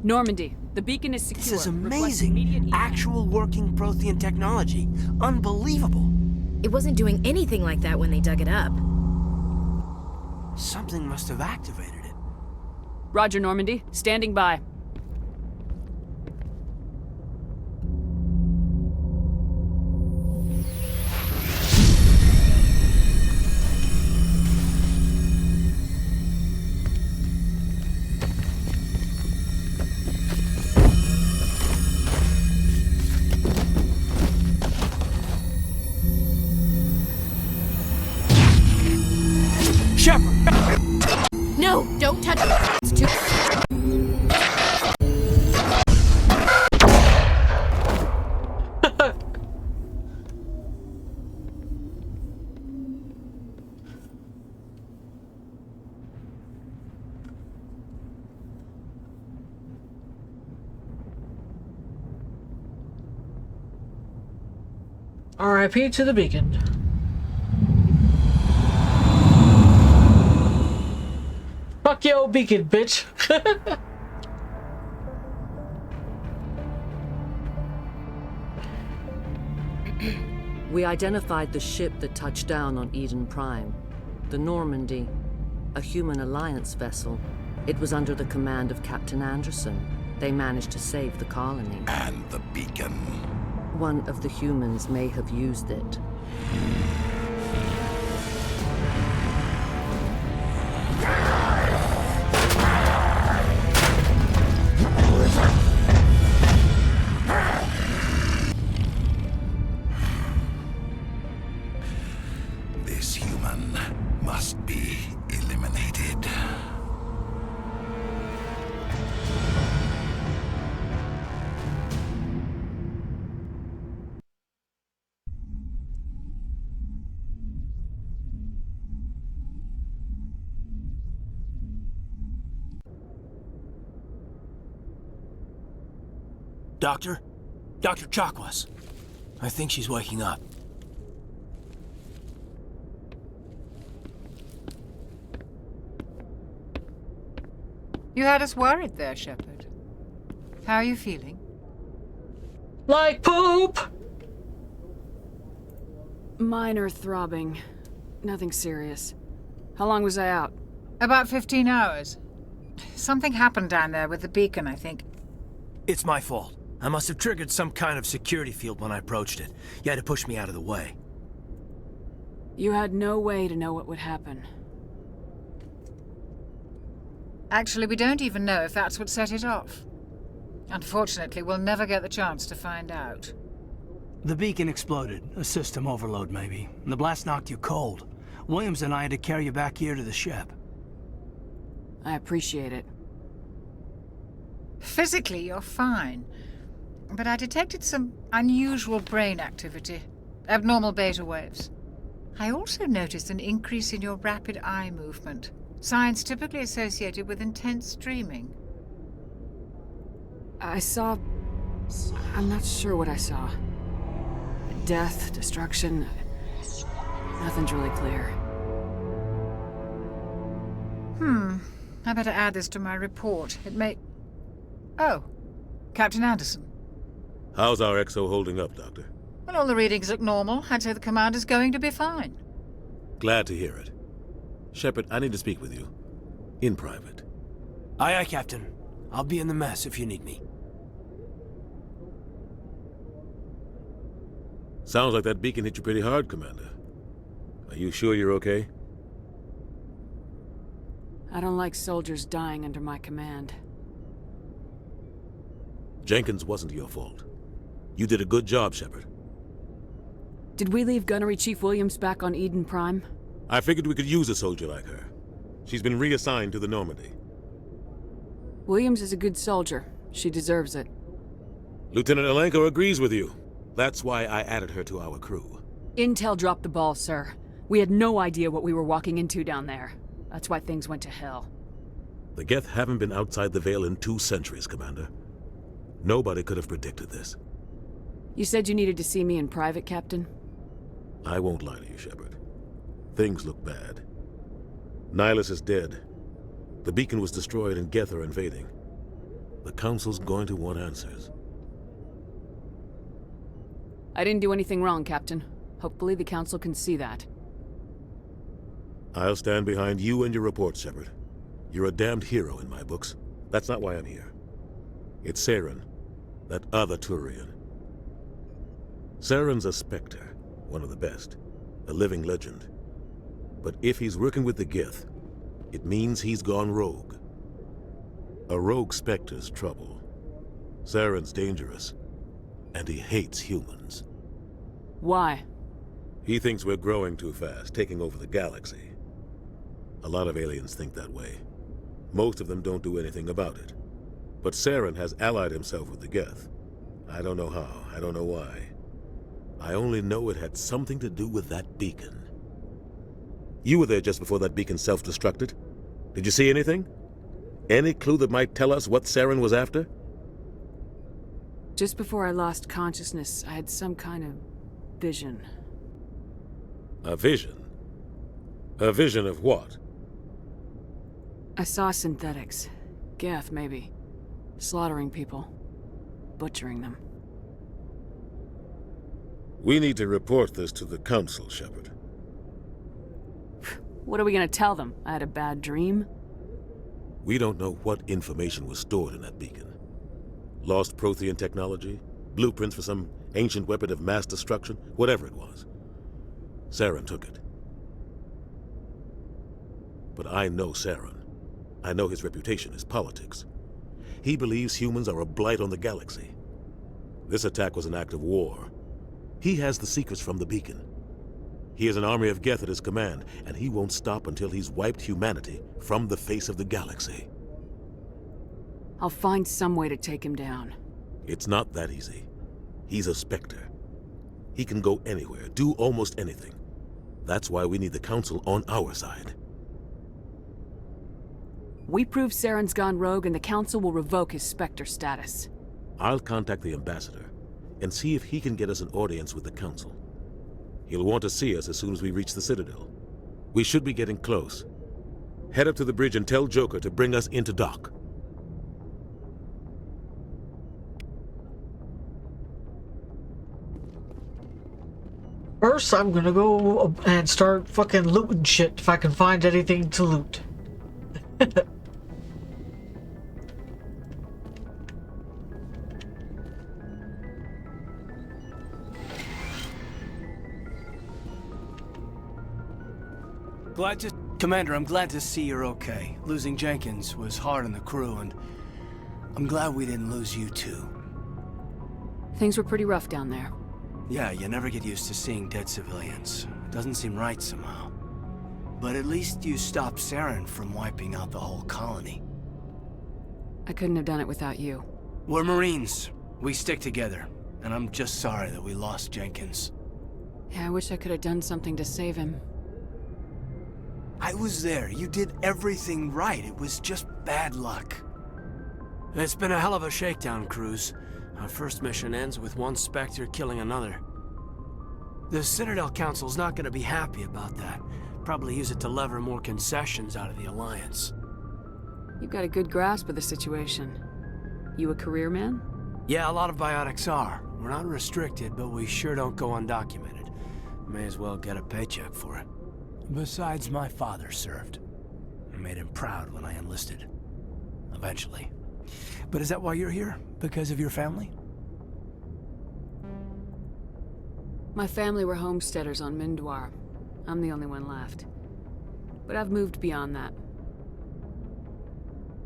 Normandy, the beacon is secure. This is amazing. Actual working Prothean technology. Unbelievable. It wasn't doing anything like that when they dug it up. Something must have activated it. Roger, Normandy. Standing by. No, don't touch it. It's too... R.I.P. to the beacon. Fuck yo, beacon, bitch. We identified the ship that touched down on Eden Prime. The Normandy. A human alliance vessel. It was under the command of Captain Anderson. They managed to save the colony. And the beacon. One of the humans may have used it. This human must be eliminated. Doctor? Dr. Chakwas. I think she's waking up. You had us worried there, Shepard. How are you feeling? Like poop! Minor throbbing. Nothing serious. How long was I out? About 15 hours. Something happened down there with the beacon, I think. It's my fault. I must have triggered some kind of security field when I approached it. You had to push me out of the way. You had no way to know what would happen. Actually, we don't even know if that's what set it off. Unfortunately, we'll never get the chance to find out. The beacon exploded. A system overload, maybe. And the blast knocked you cold. Williams and I had to carry you back here to the ship. I appreciate it. Physically, you're fine. but I detected some unusual brain activity, abnormal beta waves. I also noticed an increase in your rapid eye movement, signs typically associated with intense dreaming. I saw... I'm not sure what I saw. Death, destruction... Nothing's really clear. I better add this to my report. It may... Oh, Captain Anderson. How's our XO holding up, Doctor? Well, all the readings look normal. I'd say the commander's going to be fine. Glad to hear it. Shepard, I need to speak with you. In private. Aye, aye, Captain. I'll be in the mess if you need me. Sounds like that beacon hit you pretty hard, Commander. Are you sure you're okay? I don't like soldiers dying under my command. Jenkins wasn't your fault. You did a good job, Shepard. Did we leave Gunnery Chief Williams back on Eden Prime? I figured we could use a soldier like her. She's been reassigned to the Normandy. Williams is a good soldier. She deserves it. Lieutenant Alenko agrees with you. That's why I added her to our crew. Intel dropped the ball, sir. We had no idea what we were walking into down there. That's why things went to hell. The Geth haven't been outside the Veil in 2 centuries, Commander. Nobody could have predicted this. You said you needed to see me in private, Captain? I won't lie to you, Shepard. Things look bad. Nihilus is dead. The beacon was destroyed and Geth are invading. The Council's going to want answers. I didn't do anything wrong, Captain. Hopefully the Council can see that. I'll stand behind you and your report, Shepard. You're a damned hero in my books. That's not why I'm here. It's Saren, that other Turian. Saren's a Spectre, one of the best, a living legend. But if he's working with the Geth, it means he's gone rogue. A rogue Spectre's trouble. Saren's dangerous, and he hates humans. Why? He thinks we're growing too fast, taking over the galaxy. A lot of aliens think that way. Most of them don't do anything about it. But Saren has allied himself with the Geth. I don't know how, I don't know why. I only know it had something to do with that beacon. You were there just before that beacon self-destructed. Did you see anything? Any clue that might tell us what Saren was after? Just before I lost consciousness, I had some kind of vision. A vision? A vision of what? I saw synthetics. Geth, maybe. Slaughtering people. Butchering them. We need to report this to the Council, Shepard. What are we gonna tell them? I had a bad dream? We don't know what information was stored in that beacon. Lost Prothean technology? Blueprints for some ancient weapon of mass destruction? Whatever it was. Saren took it. But I know Saren. I know his reputation is politics. He believes humans are a blight on the galaxy. This attack was an act of war. He has the secrets from the beacon. He has an army of Geth at his command, and he won't stop until he's wiped humanity from the face of the galaxy. I'll find some way to take him down. It's not that easy. He's a Spectre. He can go anywhere, do almost anything. That's why we need the Council on our side. We prove Saren's gone rogue and the Council will revoke his Spectre status. I'll contact the Ambassador and see if he can get us an audience with the Council. He'll want to see us as soon as we reach the Citadel. We should be getting close. Head up to the bridge and tell Joker to bring us into dock. First, I'm gonna go and start fucking looting shit if I can find anything to loot. Commander, I'm glad to see you're okay. Losing Jenkins was hard on the crew, and I'm glad we didn't lose you too. Things were pretty rough down there. Yeah, you never get used to seeing dead civilians. Doesn't seem right somehow. But at least you stopped Saren from wiping out the whole colony. I couldn't have done it without you. We're Marines. We stick together, and I'm just sorry that we lost Jenkins. Yeah, I wish I could have done something to save him. I was there. You did everything right. It was just bad luck. It's been a hell of a shakedown, Cruz. Our first mission ends with one Spectre killing another. The Citadel Council's not gonna be happy about that. Probably use it to lever more concessions out of the Alliance. You've got a good grasp of the situation. You a career man? Yeah, a lot of biotics are. We're not restricted, but we sure don't go undocumented. May as well get a paycheck for it. Besides, my father served. I made him proud when I enlisted. Eventually. But is that why you're here? Because of your family? My family were homesteaders on Mindwar. I'm the only one left. But I've moved beyond that.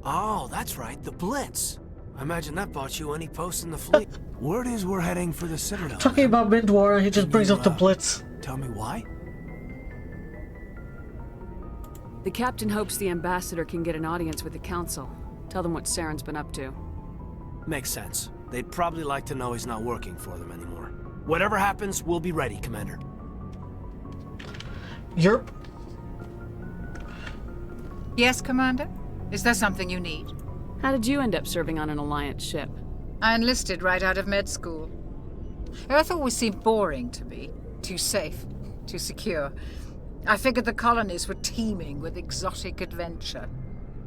Oh, that's right, the Blitz. I imagine that bought you any post in the fleet. Word is we're heading for the Citadel. Talking about Mindwar, he just brings up the Blitz. Tell me why? The captain hopes the ambassador can get an audience with the council. Tell them what Saren's been up to. Makes sense. They'd probably like to know he's not working for them anymore. Whatever happens, we'll be ready, Commander. Yerp. Yes, Commander? Is there something you need? How did you end up serving on an Alliance ship? I enlisted right out of med school. Earth always seemed boring to me. Too safe, too secure. I figured the colonies were teeming with exotic adventure.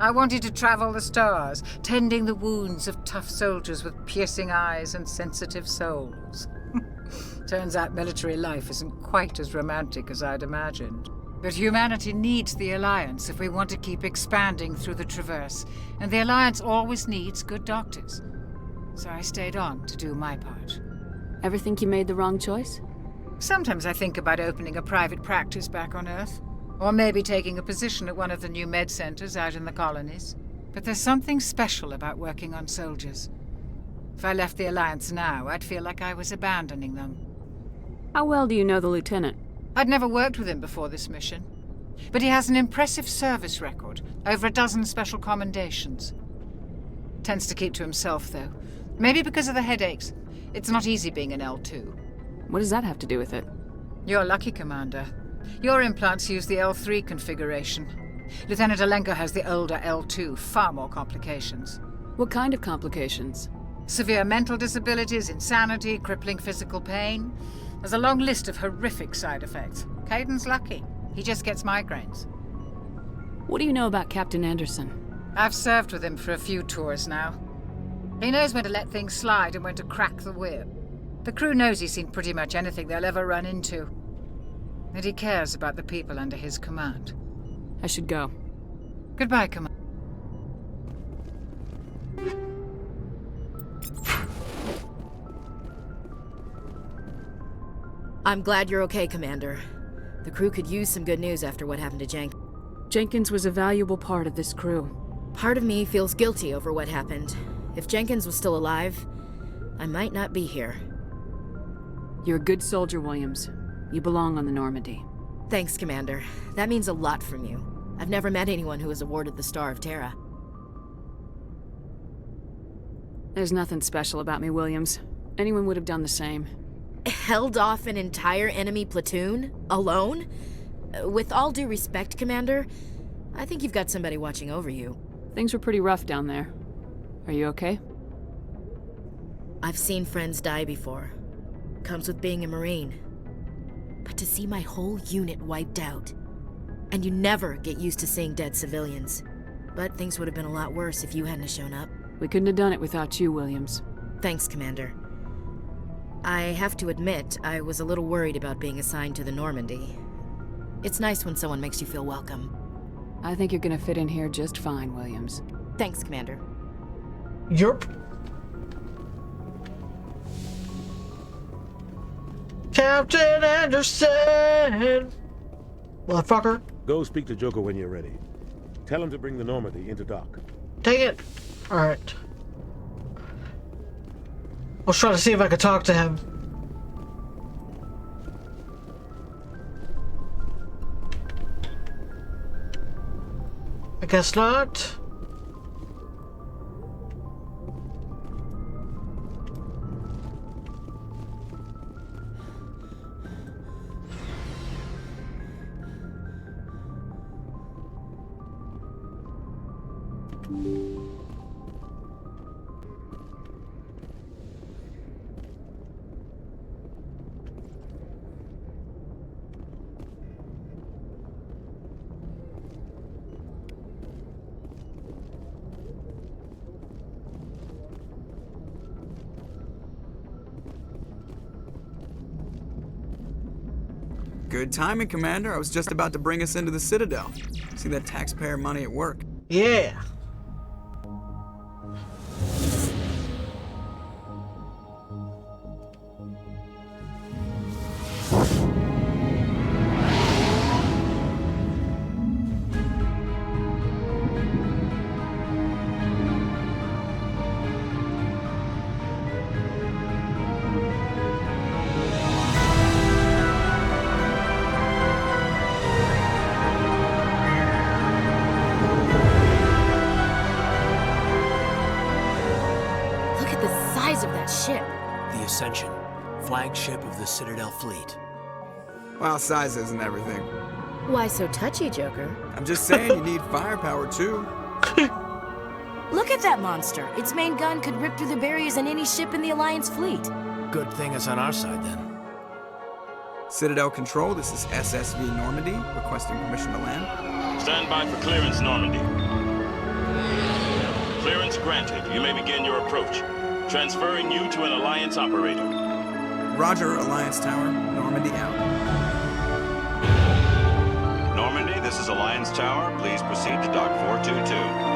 I wanted to travel the stars, tending the wounds of tough soldiers with piercing eyes and sensitive souls. Turns out military life isn't quite as romantic as I'd imagined. But humanity needs the Alliance if we want to keep expanding through the Traverse, and the Alliance always needs good doctors. So I stayed on to do my part. Ever think you made the wrong choice? Sometimes I think about opening a private practice back on Earth, or maybe taking a position at one of the new med centers out in the colonies. But there's something special about working on soldiers. If I left the Alliance now, I'd feel like I was abandoning them. How well do you know the Lieutenant? I'd never worked with him before this mission. But he has an impressive service record, over a dozen special commendations. Tends to keep to himself, though. Maybe because of the headaches. It's not easy being an L2. What does that have to do with it? You're lucky, Commander. Your implants use the L3 configuration. Lieutenant Alenko has the older L2, far more complications. What kind of complications? Severe mental disabilities, insanity, crippling physical pain. There's a long list of horrific side effects. Caden's lucky. He just gets migraines. What do you know about Captain Anderson? I've served with him for a few tours now. He knows when to let things slide and when to crack the whip. The crew knows he's seen pretty much anything they'll ever run into. And he cares about the people under his command. I should go. Goodbye, Commander. I'm glad you're okay, Commander. The crew could use some good news after what happened to Jenkins. Jenkins was a valuable part of this crew. Part of me feels guilty over what happened. If Jenkins was still alive, I might not be here. You're a good soldier, Williams. You belong on the Normandy. Thanks, Commander. That means a lot from you. I've never met anyone who was awarded the Star of Terra. There's nothing special about me, Williams. Anyone would have done the same. Held off an entire enemy platoon? Alone? With all due respect, Commander, I think you've got somebody watching over you. Things were pretty rough down there. Are you okay? I've seen friends die before. Comes with being a Marine. But to see my whole unit wiped out. And you never get used to seeing dead civilians. But things would have been a lot worse if you hadn't shown up. We couldn't have done it without you, Williams. Thanks, Commander. I have to admit, I was a little worried about being assigned to the Normandy. It's nice when someone makes you feel welcome. I think you're gonna fit in here just fine, Williams. Thanks, Commander. Yerp. Captain Anderson! Motherfucker. Go speak to Joker when you're ready. Tell him to bring the Normandy into dock. Take it. Alright. I'll try to see if I can talk to him. I guess not. Good timing, Commander. I was just about to bring us into the Citadel. See that taxpayer money at work? Yeah. The Ascension, flagship of the Citadel fleet. Well, size isn't everything. Why so touchy, Joker? I'm just saying you need firepower, too. Look at that monster. Its main gun could rip through the barriers in any ship in the Alliance fleet. Good thing it's on our side, then. Citadel Control, this is SSV Normandy, requesting permission to land. Stand by for clearance, Normandy. Clearance granted. You may begin your approach. Transferring you to an Alliance operator. Roger, Alliance Tower. Normandy out. Normandy, this is Alliance Tower. Please proceed to Dock 422.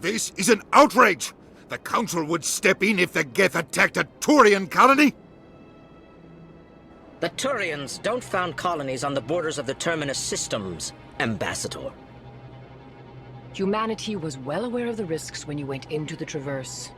This is an outrage! The Council would step in if the Geth attacked a Turian colony? The Turians don't found colonies on the borders of the Terminus systems, Ambassador. Humanity was well aware of the risks when you went into the Traverse.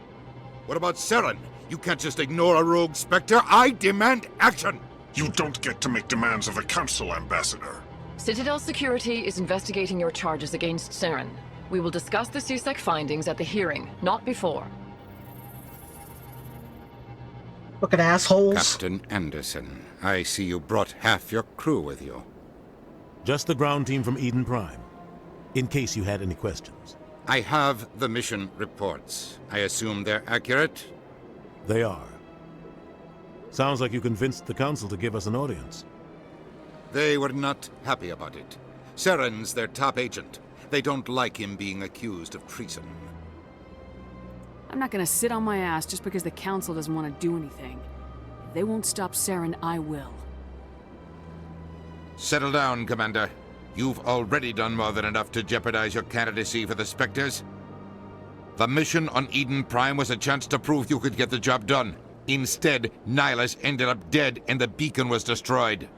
What about Saren? You can't just ignore a rogue Spectre. I demand action! You don't get to make demands of the Council, Ambassador. Citadel Security is investigating your charges against Saren. We will discuss the CSEC findings at the hearing, not before. Fucking assholes. Captain Anderson, I see you brought half your crew with you. Just the ground team from Eden Prime, in case you had any questions. I have the mission reports. I assume they're accurate? They are. Sounds like you convinced the Council to give us an audience. They were not happy about it. Saren's their top agent. They don't like him being accused of treason. I'm not gonna sit on my ass just because the Council doesn't want to do anything. If they won't stop Saren, I will. Settle down, Commander. You've already done more than enough to jeopardize your candidacy for the Spectres. The mission on Eden Prime was a chance to prove you could get the job done. Instead, Nihilus ended up dead and the beacon was destroyed.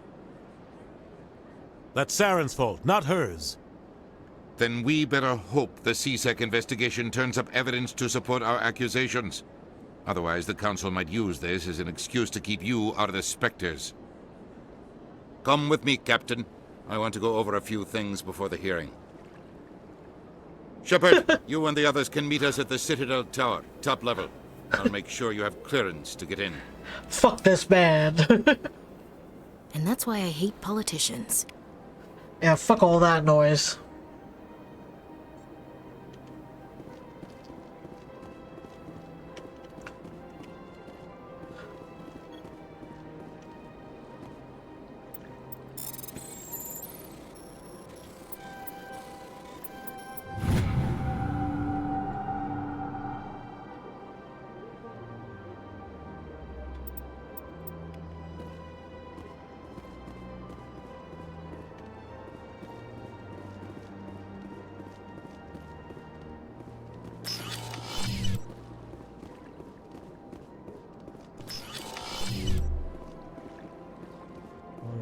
That's Saren's fault, not hers. Then we better hope the CSEC investigation turns up evidence to support our accusations. Otherwise, the Council might use this as an excuse to keep you out of the Spectres. Come with me, Captain. I want to go over a few things before the hearing. Shepard, you and the others can meet us at the Citadel Tower, top level. I'll make sure you have clearance to get in. Fuck this man. And that's why I hate politicians. Yeah, fuck all that noise.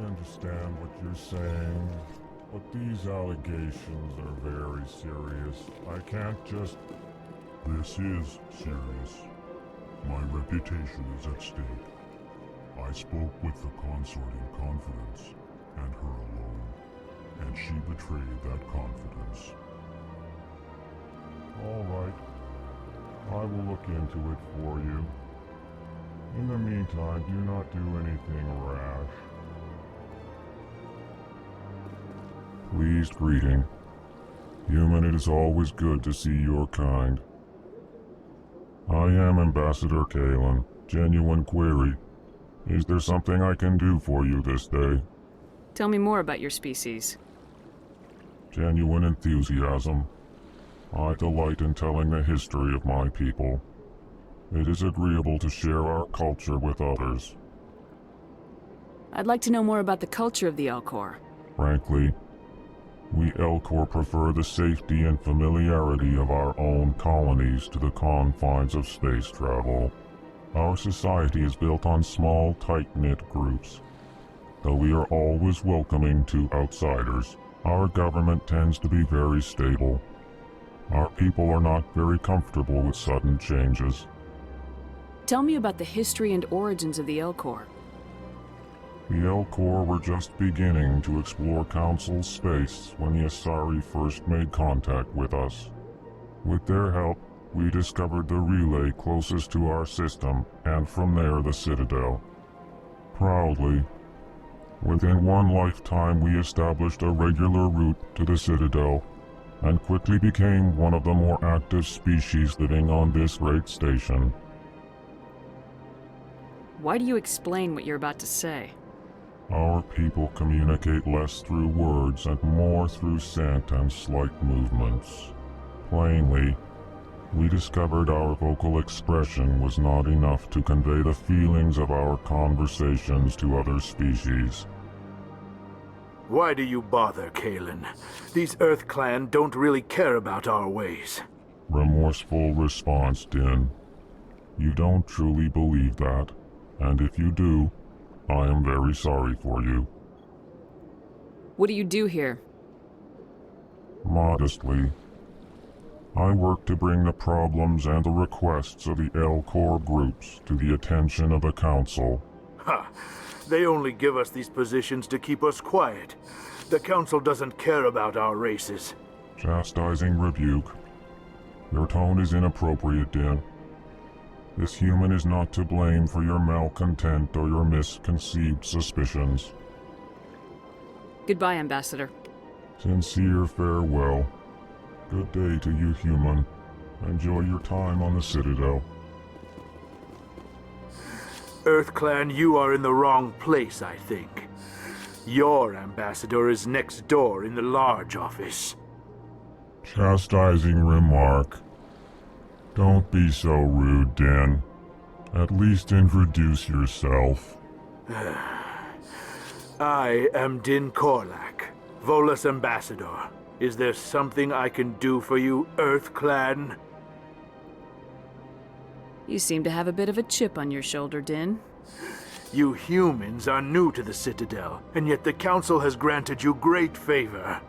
Understand what you're saying, but these allegations are very serious. I can't just... This is serious. My reputation is at stake. I spoke with the consort in confidence, and her alone, and she betrayed that confidence. All right. I will look into it for you. In the meantime, do not do anything rash. Pleased greeting. Human, it is always good to see your kind. I am Ambassador Kalen. Genuine query. Is there something I can do for you this day? Tell me more about your species. Genuine enthusiasm. I delight in telling the history of my people. It is agreeable to share our culture with others. I'd like to know more about the culture of the Elcor. Frankly, we Elcor prefer the safety and familiarity of our own colonies to the confines of space travel. Our society is built on small, tight-knit groups. Though we are always welcoming to outsiders, our government tends to be very stable. Our people are not very comfortable with sudden changes. Tell me about the history and origins of the Elcor. The Elcor were just beginning to explore Council space when the Asari first made contact with us. With their help, we discovered the relay closest to our system, and from there the Citadel. Proudly, within one lifetime we established a regular route to the Citadel, and quickly became one of the more active species living on this great station. Why do you explain what you're about to say? Our people communicate less through words and more through scent and slight movements. Plainly, we discovered our vocal expression was not enough to convey the feelings of our conversations to other species. Why do you bother, Kalen? These Earth Clan don't really care about our ways. Remorseful response, Din. You don't truly believe that, and if you do, I am very sorry for you. What do you do here? Modestly, I work to bring the problems and the requests of the Elcor groups to the attention of the Council. Ha! They only give us these positions to keep us quiet. The Council doesn't care about our races. Chastising rebuke. Your tone is inappropriate, Din. This human is not to blame for your malcontent or your misconceived suspicions. Goodbye, Ambassador. Sincere farewell. Good day to you, human. Enjoy your time on the Citadel. Earth Clan, you are in the wrong place, I think. Your ambassador is next door in the large office. Chastising remark. Don't be so rude, Din. At least introduce yourself. I am Din Korlak, Volus Ambassador. Is there something I can do for you, Earth Clan? You seem to have a bit of a chip on your shoulder, Din. You humans are new to the Citadel, and yet the Council has granted you great favor.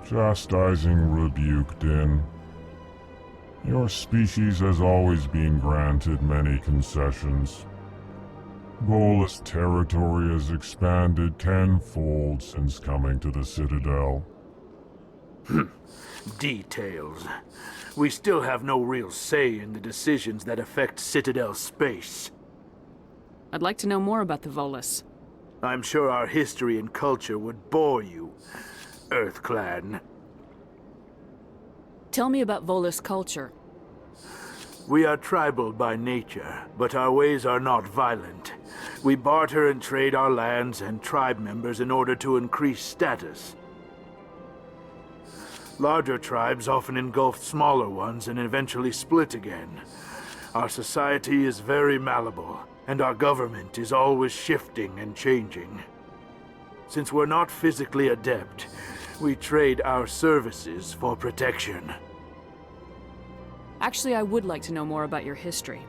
Chastising rebuke, Din. Your species has always been granted many concessions. Volus territory has expanded tenfold since coming to the Citadel. Details. We still have no real say in the decisions that affect Citadel space. I'd like to know more about the Volus. I'm sure our history and culture would bore you, Earth Clan. Tell me about Volus culture. We are tribal by nature, but our ways are not violent. We barter and trade our lands and tribe members in order to increase status. Larger tribes often engulf smaller ones and eventually split again. Our society is very malleable, and our government is always shifting and changing. Since we're not physically adept, we trade our services for protection. Actually, I would like to know more about your history.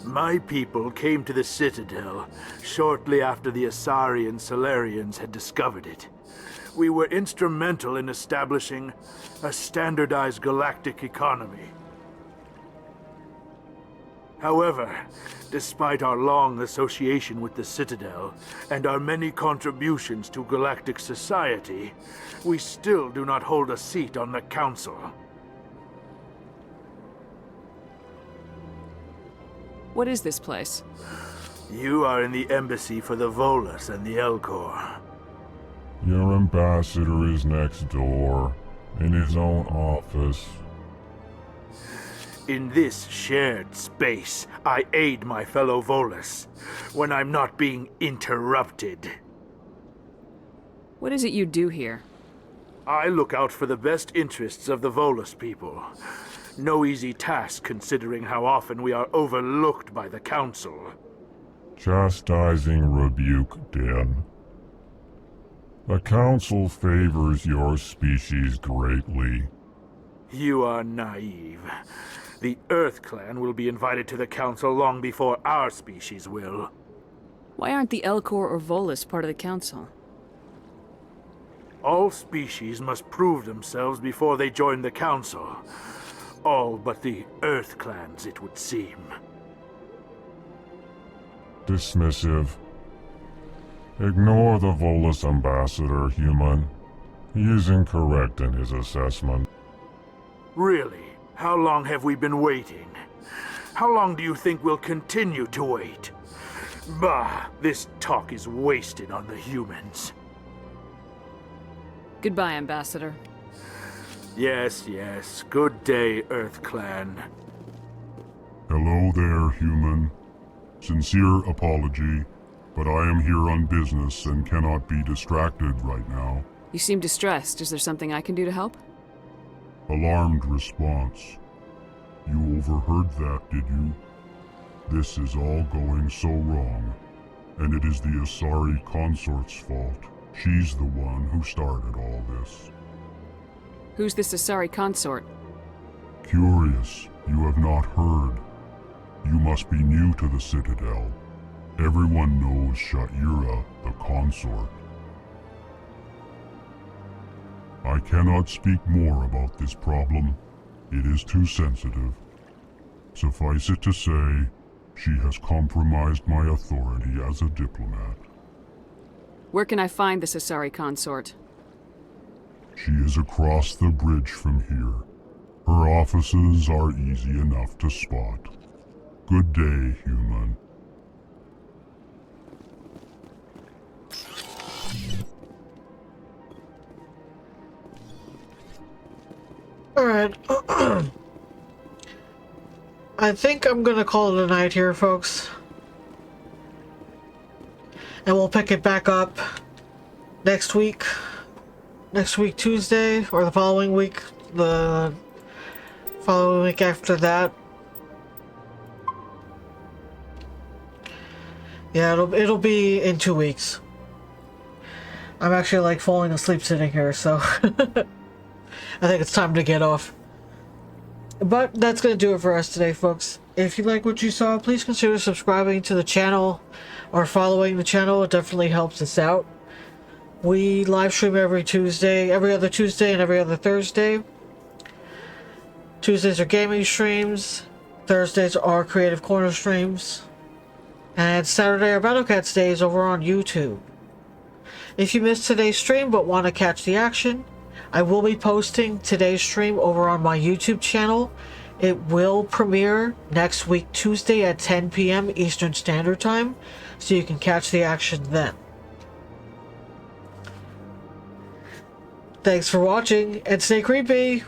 My people came to the Citadel shortly after the Asari and Solarians had discovered it. We were instrumental in establishing a standardized galactic economy. However, despite our long association with the Citadel and our many contributions to galactic society, we still do not hold a seat on the Council. What is this place? You are in the embassy for the Volus and the Elcor. Your ambassador is next door, in his own office. In this shared space, I aid my fellow Volus when I'm not being interrupted. What is it you do here? I look out for the best interests of the Volus people. No easy task considering how often we are overlooked by the Council. Chastising rebuke, Den. The Council favors your species greatly. You are naive. The Earth Clan will be invited to the Council long before our species will. Why aren't the Elcor or Volus part of the Council? All species must prove themselves before they join the Council. All but the Earth Clans, it would seem. Dismissive. Ignore the Volus ambassador, human. He is incorrect in his assessment. Really? How long have we been waiting? How long do you think we'll continue to wait? Bah, this talk is wasted on the humans. Goodbye, Ambassador. Yes, yes. Good day, Earth Clan. Hello there, human. Sincere apology, but I am here on business and cannot be distracted right now. You seem distressed. Is there something I can do to help? Alarmed response. You overheard that, did you? This is all going so wrong, and it is the Asari consort's fault. She's the one who started all this. Who's this Asari consort? Curious, you have not heard. You must be new to the Citadel. Everyone knows Sha'ira, the consort. I cannot speak more about this problem. It is too sensitive. Suffice it to say, she has compromised my authority as a diplomat. Where can I find this Asari consort? She is across the bridge from here. Her offices are easy enough to spot. Good day, human. Alright. I think I'm gonna call it a night here, folks. And we'll pick it back up next week. Next week, Tuesday, or the following week. The following week after that. Yeah, it'll be in 2 weeks. I'm actually like falling asleep sitting here, so I think it's time to get off. But that's gonna do it for us today, folks. If you like what you saw, please consider subscribing to the channel or following the channel. It definitely helps us out. We live stream every Tuesday, every other Tuesday and every other Thursday. Tuesdays are gaming streams. Thursdays are Creative Corner streams. And Saturday are BattleCats days over on YouTube. If you missed today's stream but want to catch the action, I will be posting today's stream over on my YouTube channel. It will premiere next week Tuesday at 10 p.m. Eastern Standard Time, so you can catch the action then. Thanks for watching, and stay creepy!